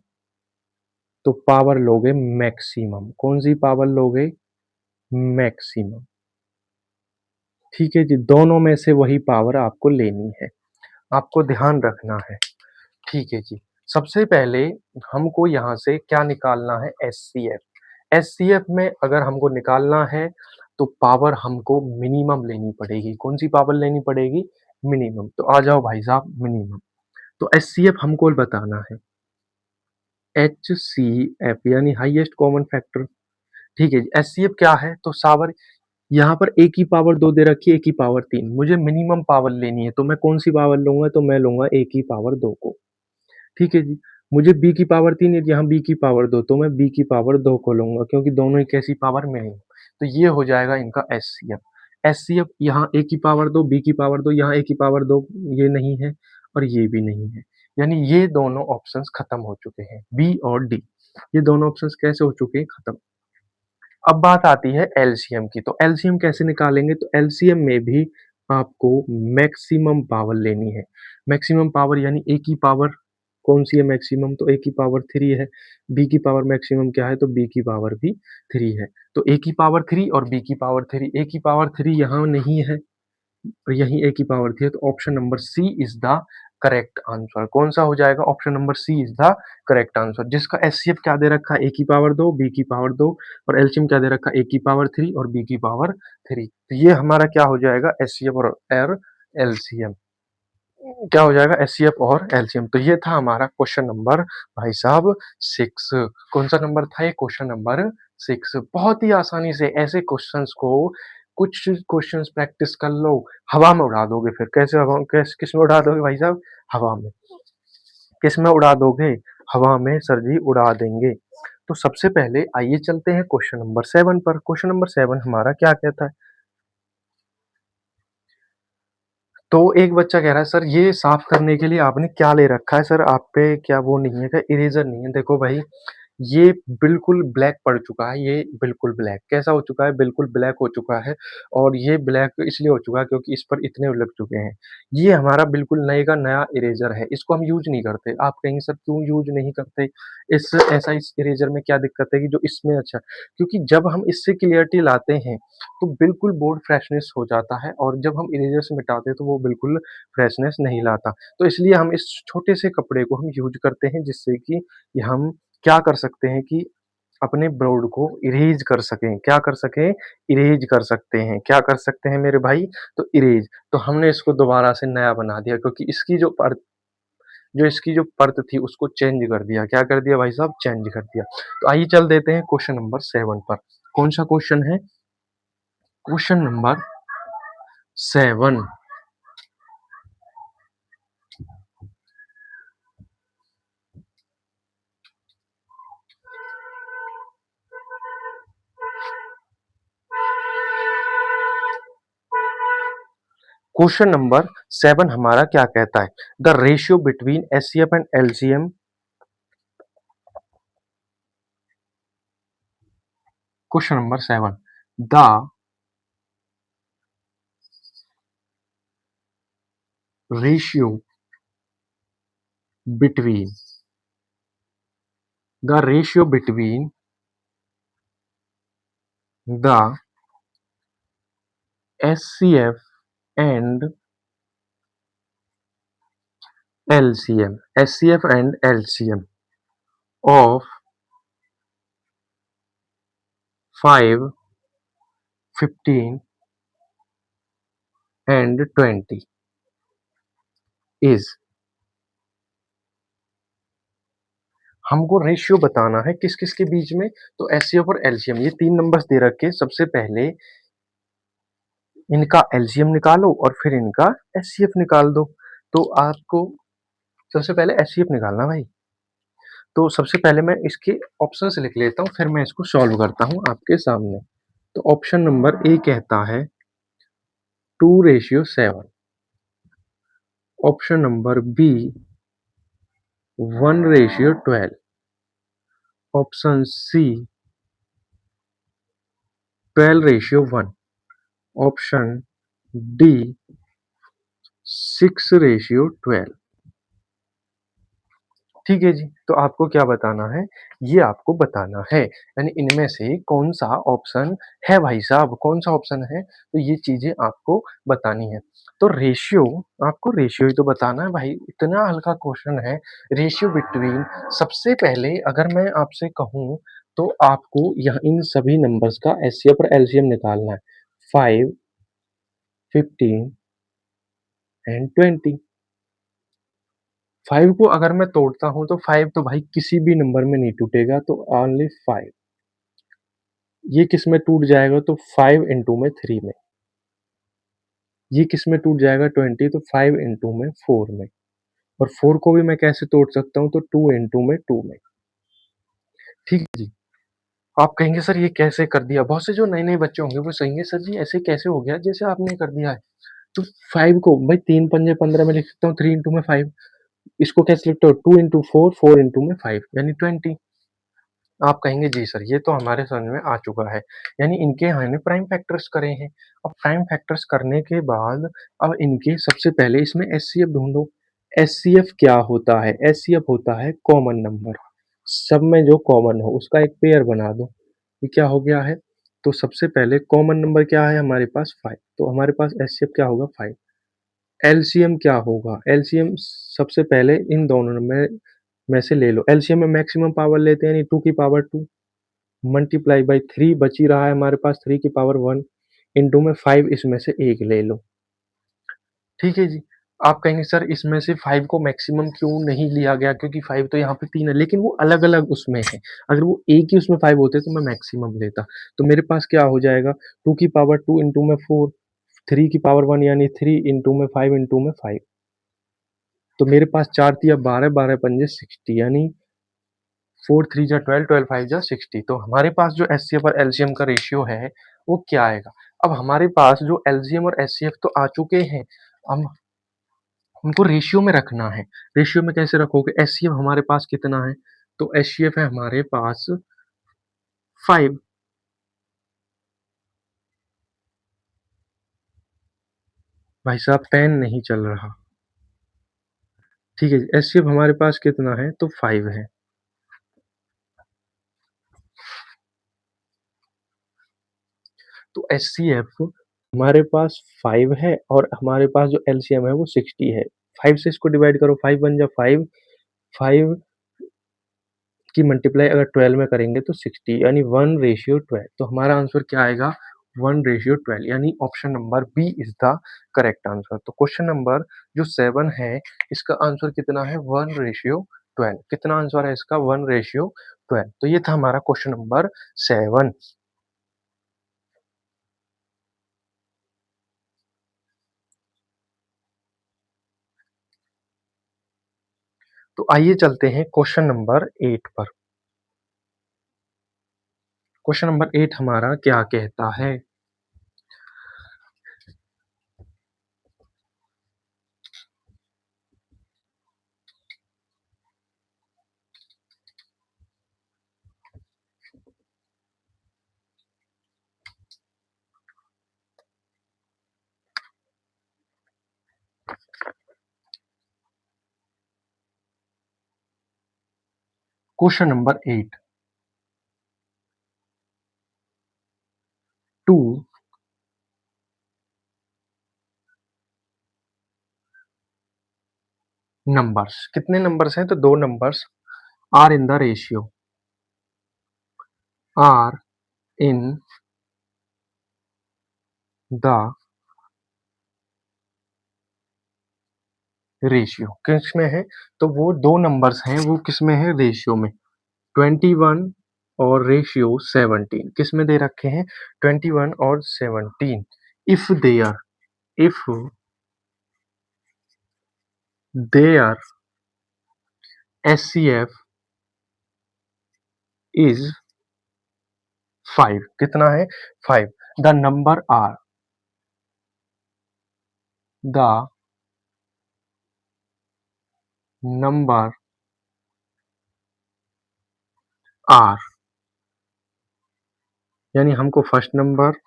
तो पावर लोगे मैक्सिमम कौन सी पावर लोगे मैक्सिमम ठीक है जी दोनों में से वही पावर आपको लेनी है आपको ध्यान रखना है ठीक है जी सबसे पहले हमको यहाँ से क्या निकालना है एचसीएफ एचसीएफ में अगर हमको निकालना है तो पावर हमको मिनिमम लेनी पड़ेगी कौन सी पावर लेनी पड़ेगी मिनिमम तो आ जाओ भाई साहब मिनिमम तो एचसीएफ हमको बताना है एचसीएफ यानी हाईएस्ट कॉमन फैक्टर ठीक है जी एचसीएफ क्या है तो सावर यहाँ पर ए की पावर 2 दे रखी है ए की पावर 3 मुझे मिनिमम पावर लेनी है तो मैं कौन सी पावर लूंगा तो मैं लूंगा ए की पावर 2 को ठीक है जी मुझे बी की पावर 3 है यहाँ बी की पावर 2 तो मैं बी की पावर 2 को लूंगा क्योंकि दोनों एक ऐसी पावर मिनिमम तो ये हो जाएगा इनका एचसीएफ एचसीएफ यहाँ a की पावर 2, b की पावर 2, यहाँ a की पावर 2 ये नहीं है और ये भी नहीं है। यानी ये दोनों ऑप्शंस खत्म हो चुके हैं, बी और डी। ये दोनों ऑप्शंस कैसे हो चुके हैं? खत्म। अब बात आती है एलसीएम की, तो एलसीएम कैसे निकालेंगे? तो एलसीएम में भी आपको मैक्सिमम पावर लेनी है। मैक्सिमम पावर यानी ए की पावर कौन-सी है मैक्सिमम? तो ए की पावर 3 है। बी की पावर मैक्सिमम क्या है? तो बी की पावर भी 3 है। तो ए की पावर 3 और बी की पावर 3, ए की पावर 3 यहाँ नहीं है और यहीं ए की पावर 3 है, तो option number C is the correct answer. कौन-सा हो जाएगा? Option number C is the correct answer. जिसका एचसीएफ क्या दे रखा है? ए की पावर 2, बी की पावर 2 और एलसीएम क्या दे रखा है? ए की पावर 3 और बी की पावर 3। तो ये हमारा क्या हो जाएगा? एचसीएफ और एलसीएम। क्या हो जाएगा? एचसीएफ और एलसीएम। तो ये था हमारा क्वेश्चन नंबर भाई साहब 6। कौन-सा नंबर था ये? Question number 6। बहुत ही आसानी से ऐसे क्वेश्चंस को कुछ क्वेश्चंस प्रैक्टिस कर लो, हवा में उड़ा दोगे फिर। कैसे हवा किसमें उड़ा दोगे भाई साहब? हवा में। किसमें उड़ा दोगे? हवा में सर जी उड़ा देंगे। तो सबसे पहले आइए चलते हैं क्वेश्चन नंबर 7 पर। क्वेश्चन नंबर 7 हमारा क्या कहता है? तो एक बच्चा कह रहा है सर ये साफ करने के लिए आपने क्या ले रखा है? सर आप पे क्या वो नहीं है क्या? इरेज़र नहीं है? देखो भाई ये बिल्कुल ब्लैक पड़ चुका है, ये बिल्कुल ब्लैक। कैसा हो चुका है? बिल्कुल ब्लैक हो चुका है और ये ब्लैक इसलिए हो चुका है क्योंकि इस पर इतने लग चुके हैं। ये हमारा बिल्कुल नए का नया इरेज़र है, इसको हम यूज़ नहीं करते। आप कहेंगे सर क्यों यूज़ नहीं करते? इस इरेज़र में क्या दिक्कत है कि जो इसमें अच्छा क्योंकि जब हम इससे क्लियरिटी लाते हैं, तो बिल्कुल बोर्ड फ्रेशनेस हो जाता है और जब हम इरेज़र से मिटाते हैं तो वो बिल्कुल फ्रेशनेस नहीं लाता। तो इसलिए हम इस छोटे से कपड़े को हम यूज़ करते हैं जिससे कि हम क्या कर सकते हैं कि अपने बोर्ड को इरेज़ कर सकें। क्या कर सकें? इरेज़ कर सकते हैं। क्या कर सकते हैं मेरे भाई? तो इरेज़। तो हमने इसको दोबारा से नया बना दिया क्योंकि इसकी जो परत थी उसको चेंज कर दिया। क्या कर दिया भाई साहब? चेंज कर दिया। तो आइए चल देते हैं क्वेश्चन नंबर 7 पर। कौन-सा क्वेश्चन है? Question number 7। क्वेश्चन नंबर 7 हमारा क्या कहता है? The ratio between HCF and LCM. Question number 7 the ratio between the ratio between the SCF and LCM of 5, 15 and 20 is। हमको रेशियो बताना है किस किस के बीच में? तो एचसीएफ और एलसीएम ये 3 नंबर्स दे रखे। सबसे पहले इनका एलसीएम निकालो और फिर इनका एचसीएफ निकाल दो। तो आपको सबसे पहले एचसीएफ निकालना भाई। तो सबसे पहले मैं इसके ऑप्शंस लिख लेता हूँ, फिर मैं इसको सॉल्व करता हूँ आपके सामने। तो ऑप्शन नंबर ए कहता है 2:7। Option number B 1:12। Option C 12:1। Option D 6:12। ठीक है जी, तो आपको क्या बताना है? ये आपको बताना है, यानी इनमें से कौन-सा ऑप्शन है भाई साहब, कौन-सा ऑप्शन है? तो ये चीज़ें आपको बतानी है। तो रेशियो आपको रेशियो ही तो बताना है भाई, इतना हल्का क्वेश्चन है। रेशियो बिटवीन सबसे पहले अगर मैं आपसे कहूँ, तो आपको यहाँ इन सभी नंबर्स का एचसीएफ और एलसीएम निकालना है। 5, 15 एंड 20। 5 को अगर मैं तोड़ता हूँ तो 5 तो भाई किसी भी नंबर में नहीं टूटेगा, तो ओनली 5। ये किस में टूट जाएगा? तो 5 इंटू में 3 में। ये किस में टूट जाएगा? 20, तो 5 इंटू में 4 में। और 4 को भी मैं कैसे तोड़ सकता हूँ? तो 2 इंटू में 2 में। ठीक है जी। आप कहेंगे सर ये कैसे कर दिया? बहुत से जो नए-नए बच्चे होंगे वो कहेंगे सर जी ऐसे कैसे हो गया जैसे आपने कर दिया है। तो 5 को भाई 3 पंजे 15 में लिख सकता हूँ, 3 इंटू में 5। इसको कैसे लिखते हो? 2 इंटू 4, 4 इंटू में 5 यानी 20। आप कहेंगे जी सर ये तो हमारे समझ में आ चुका है। यानी इनके यहाँ ने प्राइम फैक्टर्स करे हैं। अब प्राइम फैक्टर्स करने के बाद अब इनके सबसे पहले इसमें एचसीएफ ढूँढो। एचसीएफ क्या होता है? एचसीएफ होता है कॉमन नंबर। सब में जो कॉमन हो उसका एक पेयर बना दो। ये क्या हो गया है? तो सबसे पहले कॉमन नंबर क्या है हमारे पास 5, तो हमारे पास एचसीएफ क्या होगा 5। एलसीएम क्या होगा? एलसीएम सबसे पहले इन दोनों में से ले लो। एलसीएम में मैक्सिमम पावर लेते हैं यानी 2 की पावर 2 मल्टीप्लाई बाई 3 बच ही रहा है हमारे पास 3 की पावर 1 इंटू में 5 इसमें से एक ले लो। ठीक है जी। आप कहेंगे सर इसमें से 5 को मैक्सिमम क्यों नहीं लिया गया? क्योंकि 5 तो यहाँ पे 3 है, लेकिन वो अलग-अलग उसमें है। अगर वो एक ही उसमें 5 होते तो मैं मैक्सिमम लेता। तो मेरे पास क्या हो जाएगा 2 की पावर 2 इंटू में 4, 3 की पावर 1 यानी 3 इंटू में 5 इंटू में 5। तो मेरे पास 4 तिया 12, 12 पंजे 60 यानी 4 3 जा 12, 12 5 जा 60। तो हमारे पास जो एचसीएफ और एलसीएम का रेशियो है वो क्या आएगा? अब हमारे पास जो एलसीएम और एचसीएफ तो आ चुके हैं, हम उनको रेशियो में रखना है। रेशियो में कैसे रखोगे? एचसीएफ हमारे पास कितना है? तो एचसीएफ है हमारे पास 5। भाई साहब पेन नहीं चल रहा। ठीक है जी, एचसीएफ हमारे पास कितना है? तो 5 है। तो एचसीएफ हमारे पास 5 है और हमारे पास जो एलसीएम है वो 60 है। 5 से इसको डिवाइड करो, 5 1 जा 5, 5 की मल्टीप्लाई अगर 12 में करेंगे तो 60 यानी 1:12। तो हमारा आंसर क्या आएगा? 1:12 यानी option number B is the correct answer. तो क्वेश्चन नंबर जो 7 है इसका आंसर कितना है? 1:12। कितना आंसर है इसका? 1:12। तो ये था हमारा क्वेश्चन नंबर 7। तो आइए चलते हैं क्वेश्चन नंबर 8 पर। क्वेश्चन नंबर 8 हमारा क्या कहता है? Question number 8, 2 numbers. कितने नंबर्स हैं? तो 2 numbers are in the ratio, are in the ratio. किसमें है? तो वो 2 नंबर्स हैं, वो किसमें है? रेशियो में। 21 और रेशियो 17 किसमें दे रखे हैं? 21 और 17। If their, if their HCF is 5। कितना है? 5। The number are, the number are यानी हमको first number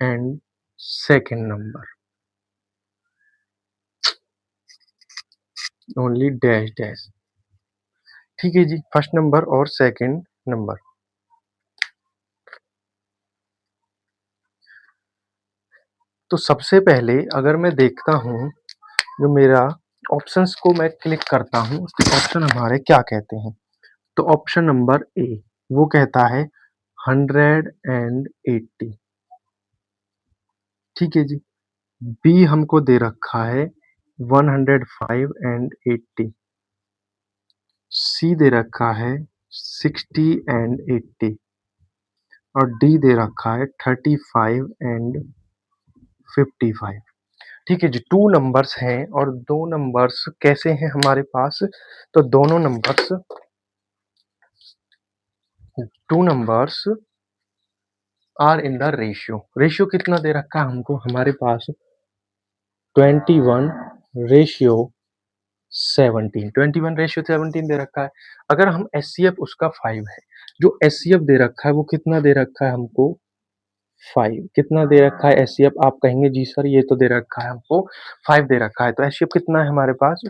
and second number only dash dash. ठीक है जी, फर्स्ट नंबर और सेकंड नंबर। तो सबसे पहले अगर मैं देखता हूँ जो मेरा ऑप्शंस को मैं क्लिक करता हूँ तो ऑप्शन हमारे क्या कहते हैं? तो ऑप्शन नंबर ए वो कहता है 180। ठीक है जी। बी हमको दे रखा है 105 एंड 80। सी दे रखा है 60 एंड 80 और डी दे रखा है 35 एंड 55। ठीक है जी, 2 नंबर्स हैं और 2 नंबर्स कैसे हैं हमारे पास? तो दोनों numbers 2 numbers are in the ratio. Ratio कितना दे रखा है हमको? हमारे पास 21 रेशियो 17, 21 रेशियो 17 दे रखा है। अगर हम एचसीएफ उसका 5 है, जो एचसीएफ दे रखा है वो कितना दे रखा है हमको? 5। कितना दे रखा है एचसीएफ? आप कहेंगे जी सर ये तो दे रखा है हमको 5 दे रखा है, तो एचसीएफ कितना है हमारे पास?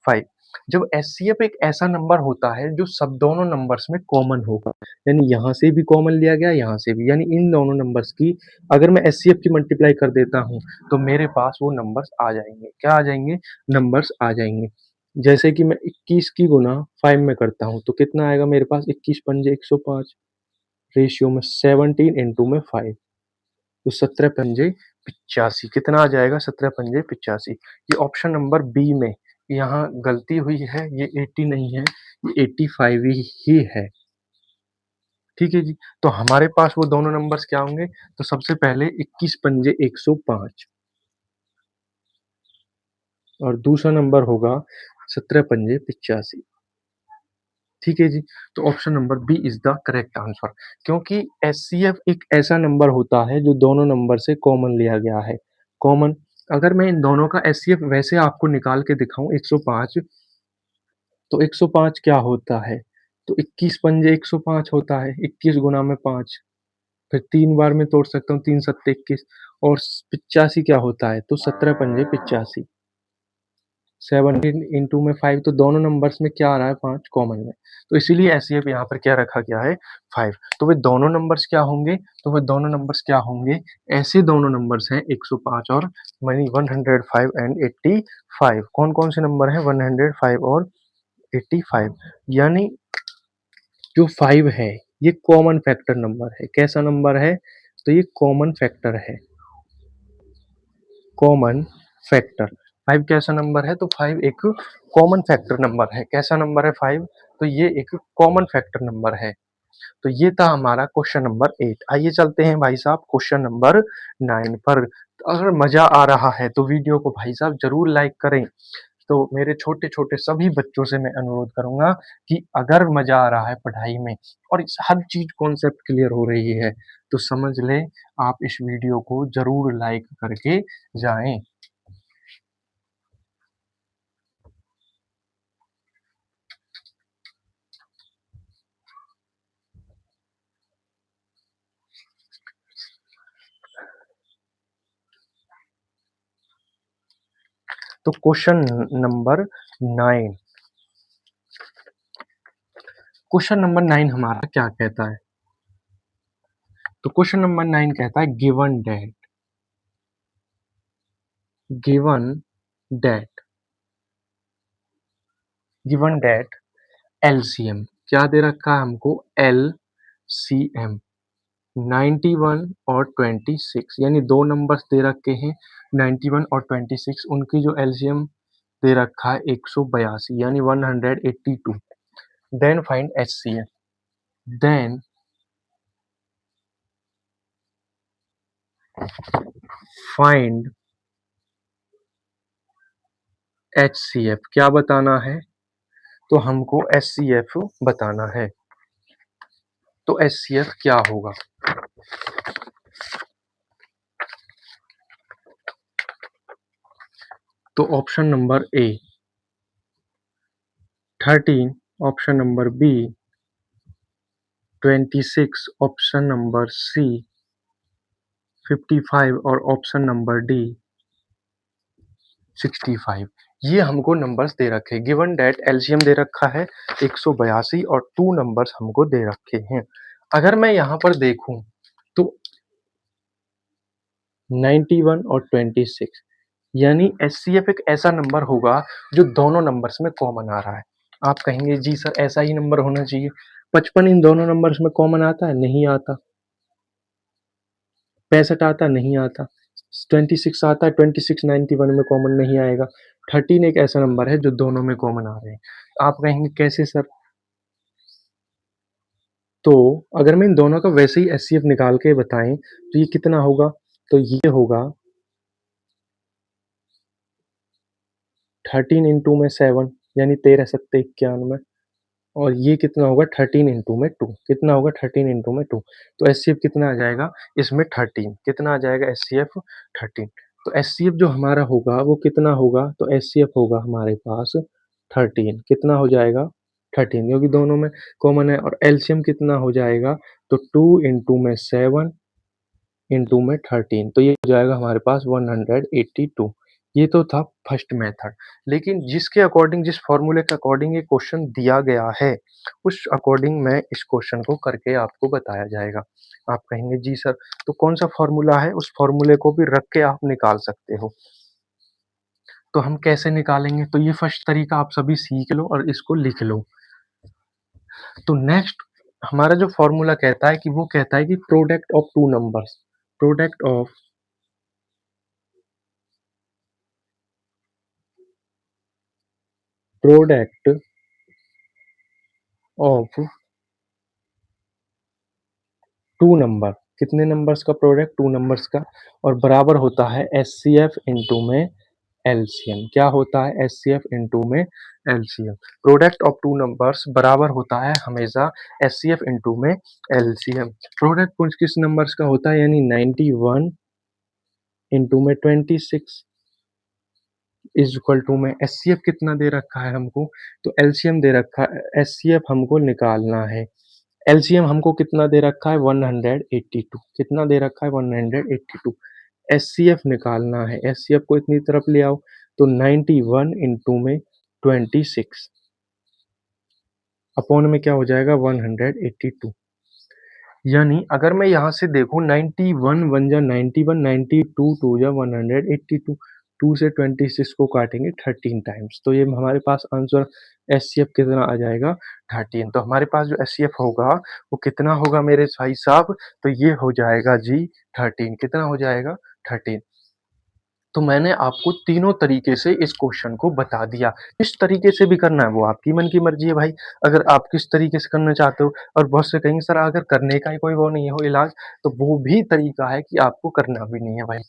5। जब एचसीएफ एक ऐसा नंबर होता है जो सब दोनों नंबर्स में कॉमन होगा, यानी यहाँ से भी कॉमन लिया गया, यहाँ से भी, यानी इन दोनों नंबर्स की अगर मैं एचसीएफ की मल्टीप्लाई कर देता हूँ तो मेरे पास वो नंबर्स आ जाएंगे। क्या आ जाएंगे? नंबर्स आ जाएंगे। जैसे कि मैं 21 की गुना 5 में करता हूँ तो कितना आएगा मेरे पास? 21 पंजे 105 रेशियो में 17 इंटू में 5, तो 17 पंजे 85। कितना आ जाएगा? 17 पंजे 85। ये ऑप्शन नंबर बी में यहाँ गलती हुई है, ये 80 नहीं है, ये 85 ही है। ठीक है जी। तो हमारे पास वो दोनों नंबर्स क्या होंगे? तो सबसे पहले 21 पंजे 105 और दूसरा नंबर होगा 17 पंजे 85। ठीक है जी। तो option number B is the correct answer, क्योंकि एचसीएफ एक ऐसा नंबर होता है जो दोनों नंबर से कॉमन लिया गया है। कॉमन, अगर मैं इन दोनों का एचसीएफ वैसे आपको निकाल के दिखाऊं 105, तो 105 क्या होता है? तो 21 पंजे 105 होता है, 21 गुना में 5, फिर 3 बार में तोड़ सकता हूँ, 3 सत्ते 21, और 85 क्या होता है? तो 17 पंजे 85। 17 इंटू में 5, तो दोनों नंबर्स में क्या आ रहा है? 5 कॉमन में, तो इसीलिए एचसीएफ यहाँ पर क्या रखा गया है? 5। तो वे दोनों नंबर्स क्या होंगे? तो वे दोनों नंबर्स क्या होंगे? ऐसे दोनों नंबर्स हैं 105 और मनी 105 एंड 85। कौन कौन से नंबर हैं? 105 और 85। यानी जो 5 है ये कॉमन फैक्टर नंबर है। कैसा नंबर है? तो ये कॉमन फैक्टर है। कॉमन फैक्टर 5 कैसा नंबर है? तो 5 एक कॉमन फैक्टर नंबर है। कैसा नंबर है 5? तो ये एक कॉमन फैक्टर नंबर है। तो ये था हमारा क्वेश्चन नंबर 8। आइए चलते हैं भाई साहब क्वेश्चन नंबर 9 पर। तो अगर मजा आ रहा है तो वीडियो को भाई साहब जरूर लाइक करें। तो मेरे छोटे-छोटे सभी बच्चों से मैं अनुरोध करूँगा कि अगर मज़ा आ रहा है पढ़ाई में और इस हर चीज़ कॉन्सेप्ट क्लियर हो रही है, तो समझ लें आप इस वीडियो को ज़रूर लाइक करके जाएँ। तो क्वेश्चन नंबर 9, क्वेश्चन नंबर 9 हमारा क्या कहता है? तो क्वेश्चन नंबर 9 कहता है given that given that LCM क्या दे रखा है हमको? एलसीएम 91 और 26, यानी 2 नंबर्स दे रखे हैं 91 और 26, उनकी जो एलसीएम दे रखा है 182 यानी 182। Then find HCF. Then find HCF क्या बताना है? तो हमको एचसीएफ बताना है। तो एचसीएफ क्या होगा? तो option number A 13, option number B 26, option number C 55 और ऑप्शन नंबर डी 65। ये हमको नंबर्स दे रखे हैं। गिवन दैट एलसीएम दे रखा है 182 और 2 नंबर्स हमको दे रखे हैं। अगर मैं यहाँ पर देखूँ तो 91 और 26, यानी एचसीएफ एक ऐसा नंबर होगा जो दोनों नंबर्स में कॉमन आ रहा है। आप कहेंगे जी सर ऐसा ही नंबर होना चाहिए। 55 इन दोनों नंबर्स में कॉमन आता है? नहीं आता। 65 आता? नहीं आता। 26 आता है? 26 91 में कॉमन नहीं आएगा। 13 एक ऐसा नंबर है जो दोनों में कॉमन आ रहे हैं। आप कहेंगे कैसे सर? तो अगर मैं इन दोनों का वैसे ही एचसीएफ निकाल के बताएं तो ये कितना होगा? तो ये होगा 13 इंटू में 7, यानी 13 सत्ते 91, और ये कितना होगा 13 इंटू में 2 कितना होगा 13 इंटू में 2 तो एचसीएफ कितना आ जाएगा इसमें 13 कितना आ जाएगा एचसीएफ 13 तो एचसीएफ जो हमारा होगा वो कितना होगा तो एचसीएफ होगा हमारे पास 13 कितना हो जाएगा 13 क्योंकि दोनों में कॉमन है और एलसीएम कितना हो जाएगा तो 2 इंटू में 7 इंटू में 13 तो ये हो जाएगा हमारे पास 182 ये तो था फर्स्ट मेथड लेकिन जिसके अकॉर्डिंग जिस फॉर्मूले के अकॉर्डिंग ये क्वेश्चन दिया गया है उस अकॉर्डिंग मैं इस क्वेश्चन को करके आपको बताया जाएगा आप कहेंगे जी सर तो कौन सा फॉर्मूला है उस फॉर्मूले को भी रख के आप निकाल सकते हो तो हम कैसे निकालेंगे तो ये फर्स्ट तरीका आप सभी सीख लो और इसको लिख लो तो नेक्स्ट हमारा जो फॉर्मूला कहता है कि वो कहता है कि product of two numbers product of product of two number कितने नंबर्स का प्रोडक्ट टू नंबर्स का और बराबर होता है एच सी एफ इंटू में एलसीएम क्या होता है एच सी एफ इंटू में LCM product of two numbers बराबर होता है हमेशा एच सी एफ इंटू में एलसीएम प्रोडक्ट कुछ किस नंबर्स का होता है यानी 91 इंटू में 26 इज इक्वल टू में एच सी एफ कितना दे रखा है हमको तो एलसीएम दे रखा है एच सी एफ हमको निकालना है एलसीएम हमको कितना दे रखा है 182 कितना दे रखा है 182 एचसीएफ निकालना है एचसीएफ को इतनी तरफ ले आओ तो 91 इंटू में 26 अपॉन में क्या हो जाएगा 182 यानी अगर मैं यहाँ से देखूँ 91 वन जा 91 92 टू जा 182 2 से 26 को काटेंगे 13 टाइम्स तो ये हमारे पास आंसर एचसीएफ कितना आ जाएगा 13 तो हमारे पास जो एचसीएफ होगा वो कितना होगा मेरे भाई साहब तो ये हो जाएगा जी 13 कितना हो जाएगा 13 तो मैंने आपको तीनों तरीके से इस क्वेश्चन को बता दिया। किस तरीके से भी करना है वो आपकी मन की मर्ज़ी है भाई। अगर आप किस तरीके से करना चाहते हो और बहुत से कहेंगे सर अगर करने का ही कोई वो नहीं हो इलाज तो वो भी तरीका है कि आपको करना भी नहीं है भाई।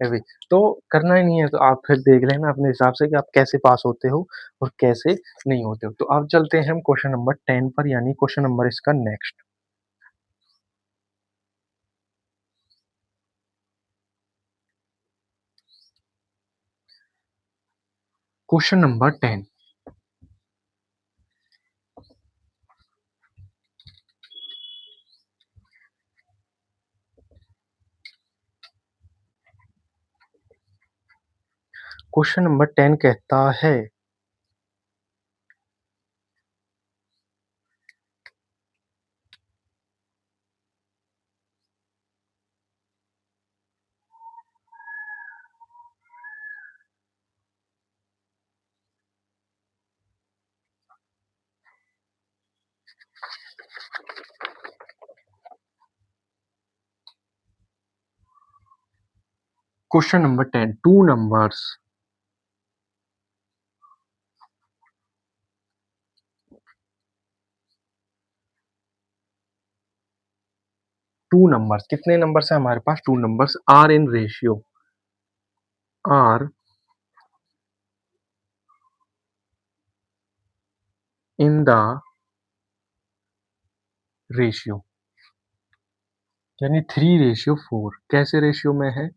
है भी। तो करना ही नहीं है तो आप फिर देख लेना अपने हिसाब से कि आप कैसे पास होते हो और कैसे नहीं होते हो। तो अब चलते हैं हम क्वेश्चन नंबर 10 पर यानी क्वेश्चन नंबर इसका next. Question number 10 question number 10 कहता है question number 10 two numbers two numbers कितने नंबर्स है हमारे पास two numbers are in ratio are in the ratio यानी 3:4 कैसे रेशियो में है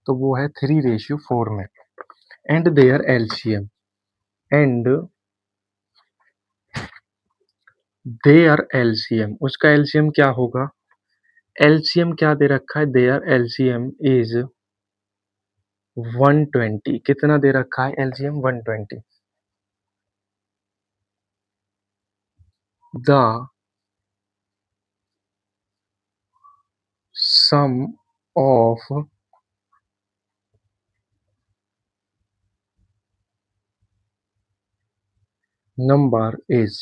तो वो है 3:4 में and their LCM and their LCM उसका एलसीएम क्या होगा एलसीएम क्या दे रखा है देयर एलसीएम इज 120 कितना दे रखा है LCM 120 the sum of number is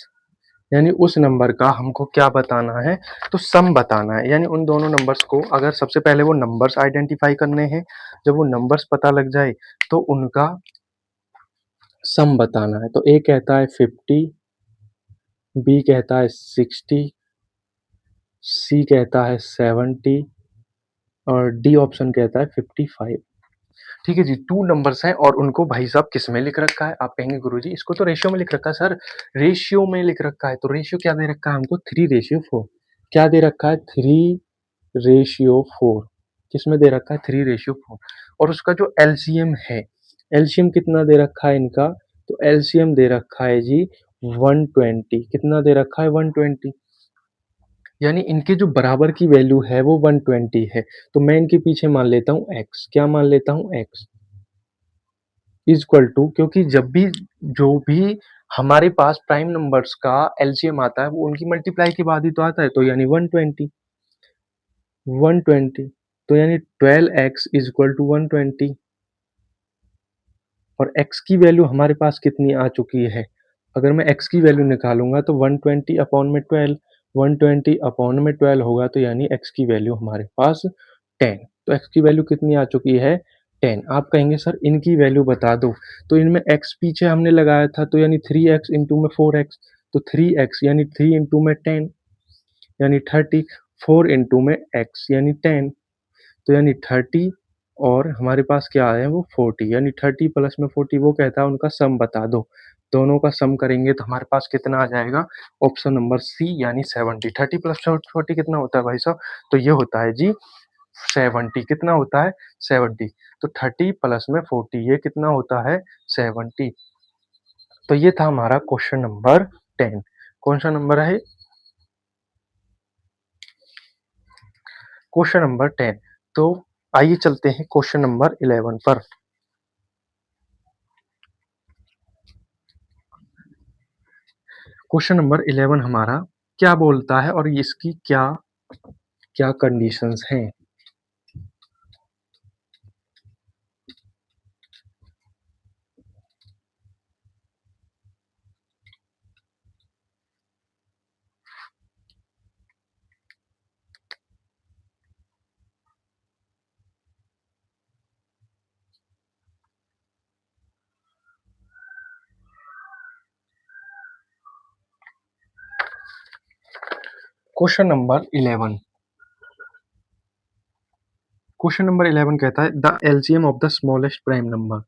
यानी उस नंबर का हमको क्या बताना है तो सम बताना है यानी उन दोनों नंबर्स को अगर सबसे पहले वो नंबर्स आइडेंटिफाई करने हैं जब वो नंबर्स पता लग जाए तो उनका सम बताना है तो ए कहता है 50 बी कहता है 60 सी कहता है 70 और डी ऑप्शन कहता है 55 ठीक है जी, 2 नंबर्स हैं और उनको भाई साहब किसमें लिख रखा है? आप कहेंगे गुरुजी इसको तो रेशियो में लिख रखा है सर, रेशियो में लिख रखा है, तो रेशियो क्या दे रखा है हमको 3:4 क्या दे रखा है 3:4 किसमें दे रखा है 3:4 और उसका जो एलसीएम है, एलसीएम कितना दे रखा है इनका? तो एलसीएम दे रखा है जी 120 कितना दे रखा है 120 यानी इनके जो बराबर की वैल्यू है वो 120 है, तो मैं इनके पीछे मान लेता हूँ x क्या मान लेता हूँ x इज इक्वल टू क्योंकि जब भी जो भी हमारे पास प्राइम नंबर्स का एलसीएम आता है वो उनकी मल्टीप्लाई के बाद ही तो आता है तो यानी 120 तो यानी 12x इज इक्वल टू 120 और x की वैल्यू हमारे पास कितनी आ चुकी है अगर मैं x की वैल्यू निकालूंगा तो 120 अपॉन में 12 120 अपॉन में 12 होगा तो यानी x की वैल्यू हमारे पास 10 तो x की वैल्यू कितनी आ चुकी है 10 आप कहेंगे सर इनकी वैल्यू बता दो तो इनमें x पीछे हमने लगाया था तो यानी 3x इंटू में 4x तो 3x यानी 3 इंटू में 10 यानी 30 4 इंटू में x यानी 10 तो यानी 30 और हमारे पास क्या आया है वो 40 यानी 30 प्लस में 40 वो कहता है उनका सम बता दो दोनों का सम करेंगे तो हमारे पास कितना आ जाएगा ऑप्शन नंबर सी यानी 70 30 प्लस 40 कितना होता है भाई साहब तो ये होता है जी 70 कितना होता है 70 तो 30 प्लस में 40 ये कितना होता है 70 तो ये था हमारा क्वेश्चन नंबर 10 कौन सा नंबर है क्वेश्चन नंबर 10 तो आइए चलते हैं क्वेश्चन नंबर 11 पर क्वेश्चन नंबर 11 हमारा क्या बोलता है और इसकी क्या क्या कंडीशंस हैं क्वेश्चन नंबर 11 क्वेश्चन नंबर 11 कहता है the LCM of the smallest prime number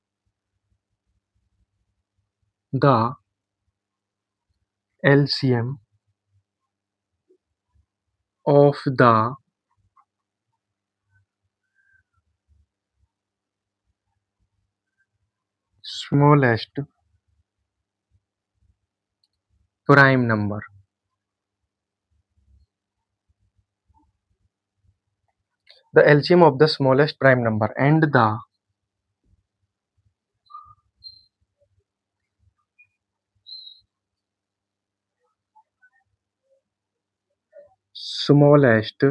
the LCM of the smallest prime number the LCM of the smallest prime number and the smallest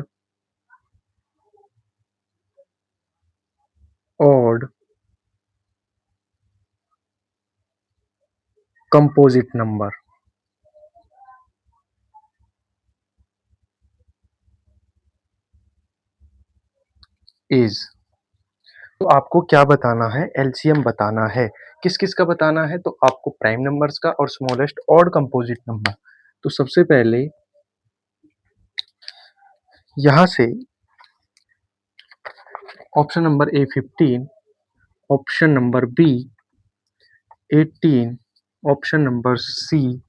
odd composite number is तो आपको क्या बताना है LCM बताना है किस किस का बताना है तो आपको प्राइम नंबर्स का और स्मॉलेस्ट ऑड कंपोजिट नंबर तो सबसे पहले यहां से option number A 15 option number B 18 option number C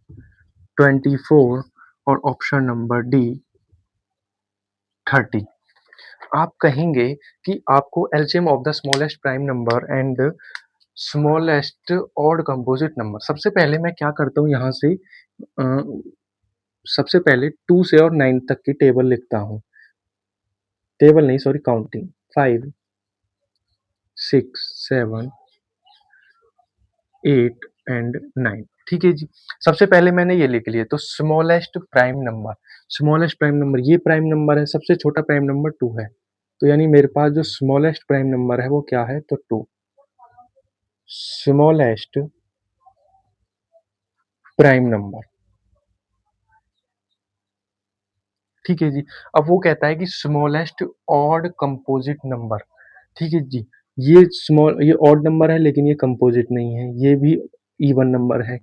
24 और ऑप्शन नंबर डी 30 आप कहेंगे कि आपको LCM of the smallest prime number and smallest odd composite number सबसे पहले मैं क्या करता हूँ यहाँ से सबसे पहले 2 से और 9 तक की टेबल लिखता हूँ टेबल नहीं सॉरी काउंटिंग 5 6 7 8 एंड 9 ठीक है जी सबसे पहले मैंने ये लिख लिया तो स्मॉलेस्ट प्राइम नंबर ये प्राइम नंबर है सबसे छोटा प्राइम नंबर 2 है तो यानी मेरे पास जो स्मॉलेस्ट प्राइम नंबर है वो क्या है तो 2 स्मॉलेस्ट प्राइम नंबर ठीक है जी अब वो कहता है कि स्मॉलेस्ट ऑड कंपोजिट नंबर ठीक है जी ये ऑड नंबर है लेकिन ये कंपोजिट नहीं है ये भी इवन नंबर है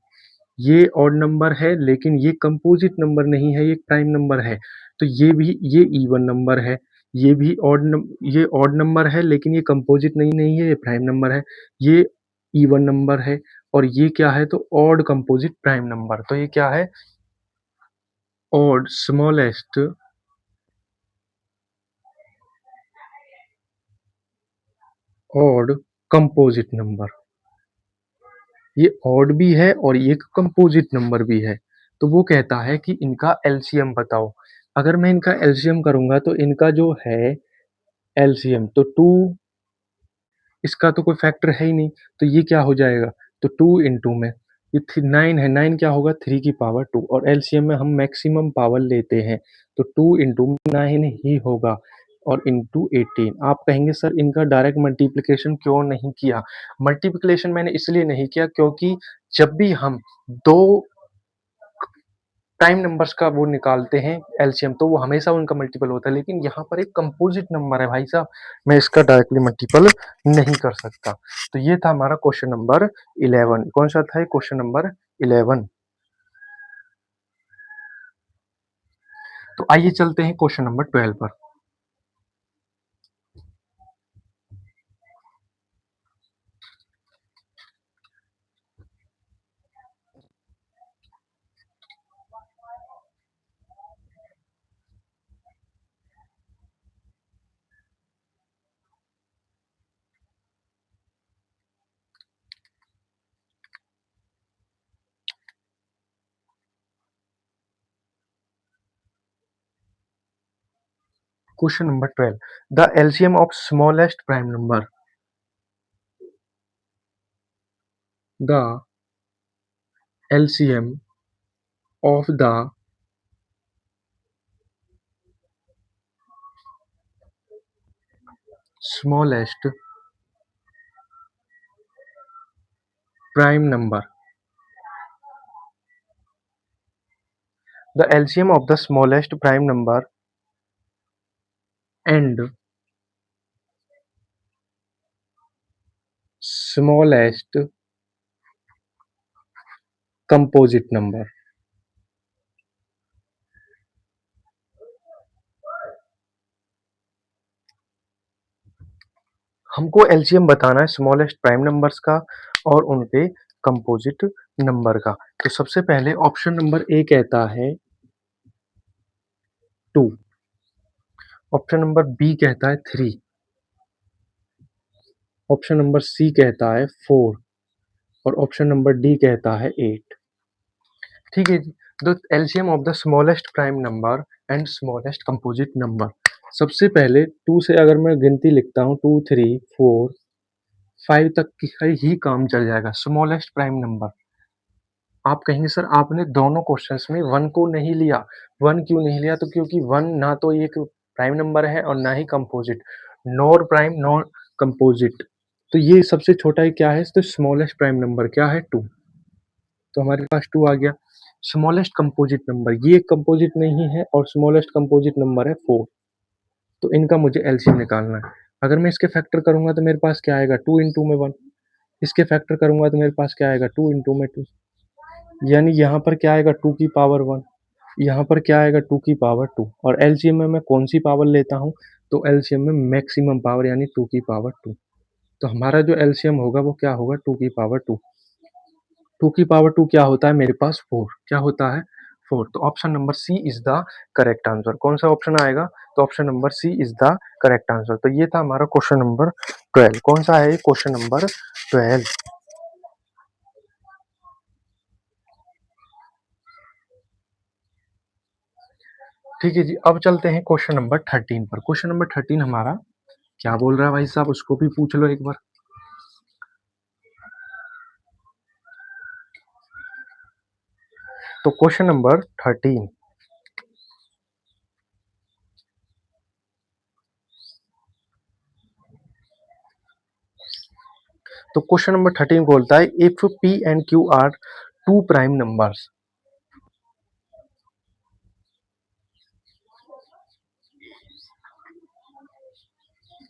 ये ऑड नंबर है लेकिन ये कंपोजिट नंबर नहीं है ये प्राइम नंबर है तो ये भी ये इवन नंबर है ये ऑड नंबर है, लेकिन ये कंपोजिट नहीं है, ये प्राइम नंबर है। ये इवन नंबर है और ये क्या है, तो ऑड कंपोजिट प्राइम नंबर। तो ये क्या है, odd smallest odd composite number. ये ऑड भी है और ये एक कंपोजिट नंबर भी है। तो वो कहता है कि इनका एलसीएम बताओ। अगर मैं इनका एलसीएम करूंगा तो इनका जो है एलसीएम, तो 2, इसका तो कोई फैक्टर है ही नहीं, तो ये क्या हो जाएगा, तो 2 इंटू में ये 9 है, 9 क्या होगा, 3 की पावर 2, और एलसीएम में हम मैक्सिमम पावर लेते हैं, तो 2 इंटू 9 ही होगा और इंटू 18। आप कहेंगे सर इनका डायरेक्ट मल्टीप्लिकेशन क्यों नहीं किया? मल्टीप्लिकेशन मैंने इसलिए नहीं किया क्योंकि जब भी हम दो प्राइम नंबर्स का वो निकालते हैं एलसीएम, तो वो हमेशा उनका मल्टीपल होता है, लेकिन यहाँ पर एक कंपोजिट नंबर है भाई साहब, मैं इसका डायरेक्टली मल्टीपल नहीं कर सकता। तो ये था हमारा क्वेश्चन नंबर 11। कौन सा था, क्वेश्चन नंबर 11। तो आइए चलते हैं क्वेश्चन नंबर 12 पर। Question number 12, the LCM of smallest prime number, the LCM of the smallest prime number, the LCM of the smallest prime number and smallest composite number. हमको LCM बताना है smallest prime numbers का और उनके composite number का। तो सबसे पहले ऑप्शन नंबर ए कहता है 2, ऑप्शन नंबर बी कहता है 3, ऑप्शन नंबर सी कहता है 4 और ऑप्शन नंबर डी कहता है 8। ठीक है जी। The LCM of the smallest prime number and smallest composite number. सबसे पहले 2 से अगर मैं गिनती लिखता हूँ, 2 3 4 5 तक की ही काम चल जाएगा। स्मॉलेस्ट प्राइम नंबर, आप कहेंगे सर आपने दोनों क्वेश्चंस में 1 को नहीं लिया। 1 क्यों नहीं लिया? तो क्योंकि 1 ना तो एक प्राइम नंबर है और ना ही composite. Nor prime nor composite. तो ये सबसे छोटा ही क्या है? तो स्मॉलेस्ट प्राइम नंबर क्या है? 2। तो हमारे पास 2 आ गया। स्मॉलेस्ट कंपोजिट नंबर, ये कंपोजिट नहीं है और स्मॉलेस्ट कंपोजिट नंबर है 4। तो इनका मुझे एलसीएम निकालना है। अगर मैं इसके फैक्टर करूँगा तो मेरे पास क्या आएगा? 2 इंटू में 1। इसके फैक्टर करूँगा तो मेरे पास क्या आएगा? 2 इंटू में 2। यानी यहाँ पर क्या आएगा? 2 की पावर 1। यहाँ पर क्या आएगा? 2 की पावर 2। और एलसीएम में मैं कौन सी पावर लेता हूँ? तो एलसीएम में मैक्सिमम पावर यानी 2 की पावर 2। तो हमारा जो एलसीएम होगा वो क्या होगा? 2 की पावर 2। 2 की पावर 2 क्या होता है मेरे पास? 4। क्या होता है? 4। तो option number C is the correct answer. कौन सा ऑप्शन आएगा? तो option number C is the correct answer. तो ये था हमारा क्वेश्चन नंबर 12। कौन सा है? Question number 12। ठीक है जी, अब चलते हैं क्वेश्चन नंबर 13 पर। क्वेश्चन नंबर 13 हमारा क्या बोल रहा है भाई साहब, उसको भी पूछ लो एक बार। तो क्वेश्चन नंबर 13, तो क्वेश्चन नंबर 13 बोलता है if P and Q are two prime numbers,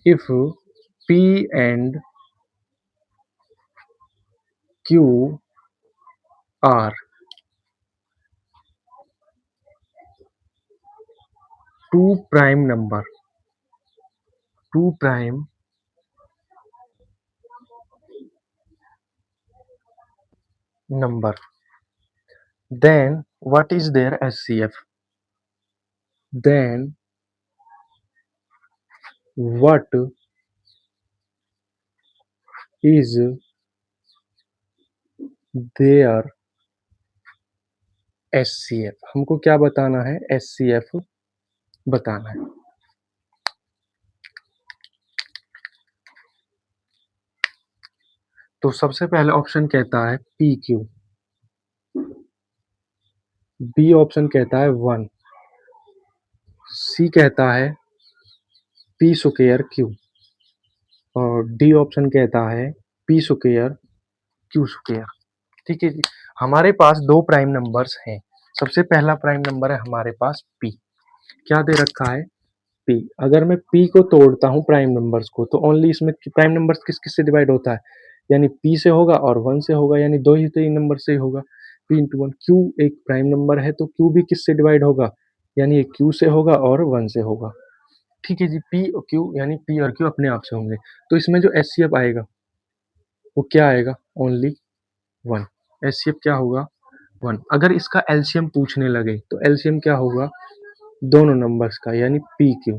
if P and Q are two prime number, 2 prime number, then what is their HCF? Then what is their HCF? हमको क्या बताना है? HCF बताना है। तो सबसे पहला ऑप्शन कहता है PQ, बी ऑप्शन कहता है 1, सी कहता है P स्क्वायर Q और डी ऑप्शन कहता है P स्क्वायर Q स्क्वायर। ठीक है जी। हमारे पास 2 प्राइम नंबर्स हैं। सबसे पहला प्राइम नंबर है हमारे पास P। क्या दे रखा है? P। अगर मैं P को तोड़ता हूँ प्राइम नंबर्स को तो ओनली इसमें प्राइम नंबर्स किस-किस से डिवाइड होता है? यानी P से होगा और 1 से होगा, यानी 2 ही तो ये नंबर से ही होगा। P into 1, Q एक प्राइम नंबर है तो Q भी किससे डिवाइड होगा? यानी ये Q से होगा और 1 से होगा। ठीक है जी, P और Q यानी P और Q अपने आप से होंगे। तो इसमें जो HCF आएगा वो क्या आएगा? ओनली 1। HCF क्या होगा? 1। अगर इसका एलसीएम पूछने लगे तो एलसीएम क्या होगा? दोनों नंबर्स का यानी PQ।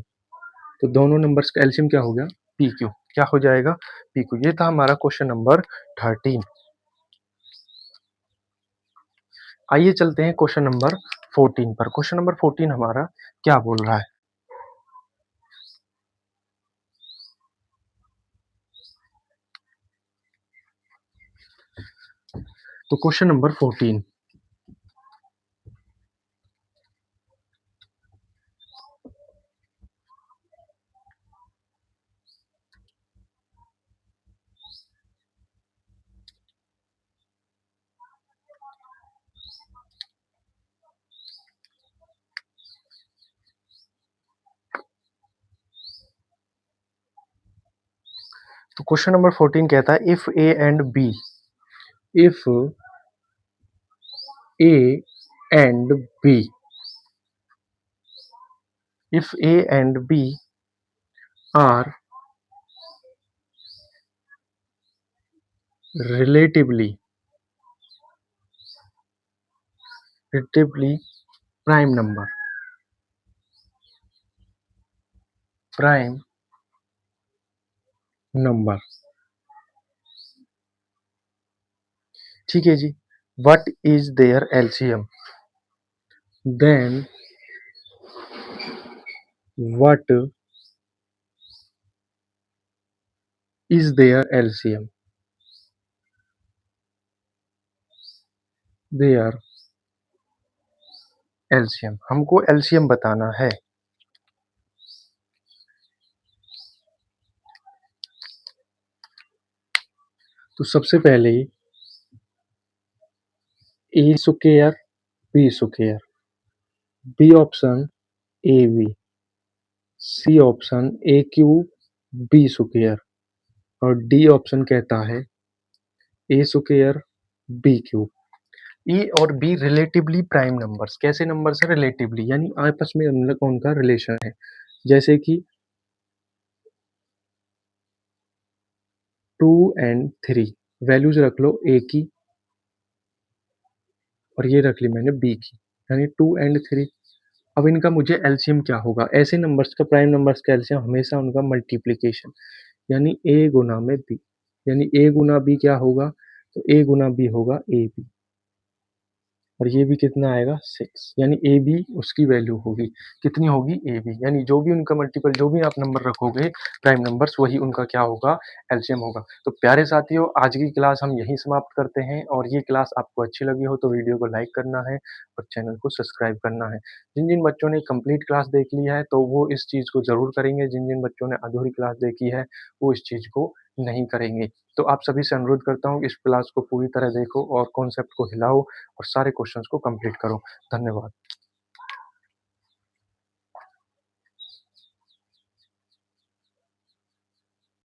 तो दोनों नंबर्स का एलसीएम क्या हो गया? PQ। क्या हो जाएगा? PQ। ये था हमारा क्वेश्चन नंबर 13। आइए चलते हैं क्वेश्चन नंबर 14 पर। क्वेश्चन नंबर 14 हमारा क्या बोल रहा है? तो क्वेश्चन नंबर 14, तो क्वेश्चन नंबर 14 कहता है if A and B if A and B are relatively prime number, prime number, ठीक है जी। What is their LCM? Then what is their LCM? Their LCM, हमको LCM बताना है। तो सबसे पहले A square B square, B option AB, C option AQ B square और D option कहता है A स्क्वायर B क्यूब। ए और बी रिलेटिवली प्राइम नंबर्स, कैसे नंबर्स है? रिलेटिवली यानी आपस में उन लोग उनका रिलेशन है। जैसे कि 2 एंड 3 वैल्यूज रख लो ए की और ये रख ली मैंने बी की, यानी 2 एंड 3। अब इनका मुझे एलसीएम क्या होगा? ऐसे नंबर्स का प्राइम नंबर्स का एलसीएम हमेशा उनका मल्टीप्लिकेशन, यानी ए गुना में बी, यानी ए गुना बी क्या होगा? तो ए गुना बी होगा ए बी और ये भी कितना आएगा? 6, यानी ए बी उसकी वैल्यू होगी। कितनी होगी? ए बी, यानी जो भी उनका मल्टीपल जो भी आप नंबर रखोगे प्राइम नंबर्स वही उनका क्या होगा? एलसीएम होगा। तो प्यारे साथियों, आज की क्लास हम यहीं समाप्त करते हैं और ये क्लास आपको अच्छी लगी हो तो वीडियो को लाइक करना है और चैनल को सब्सक्राइब करना है। जिन-जिन बच्चों ने कंप्लीट क्लास देख ली है तो वो इस चीज़ को ज़रूर करेंगे, जिन-जिन बच्चों ने अधूरी क्लास देखी है वो इस चीज़ को नहीं करेंगे। तो आप सभी से अनुरोध करता हूँ इस क्लास को पूरी तरह देखो और कॉन्सेप्ट को हिलाओ और सारे क्वेश्चंस को कंप्लीट करो। धन्यवाद।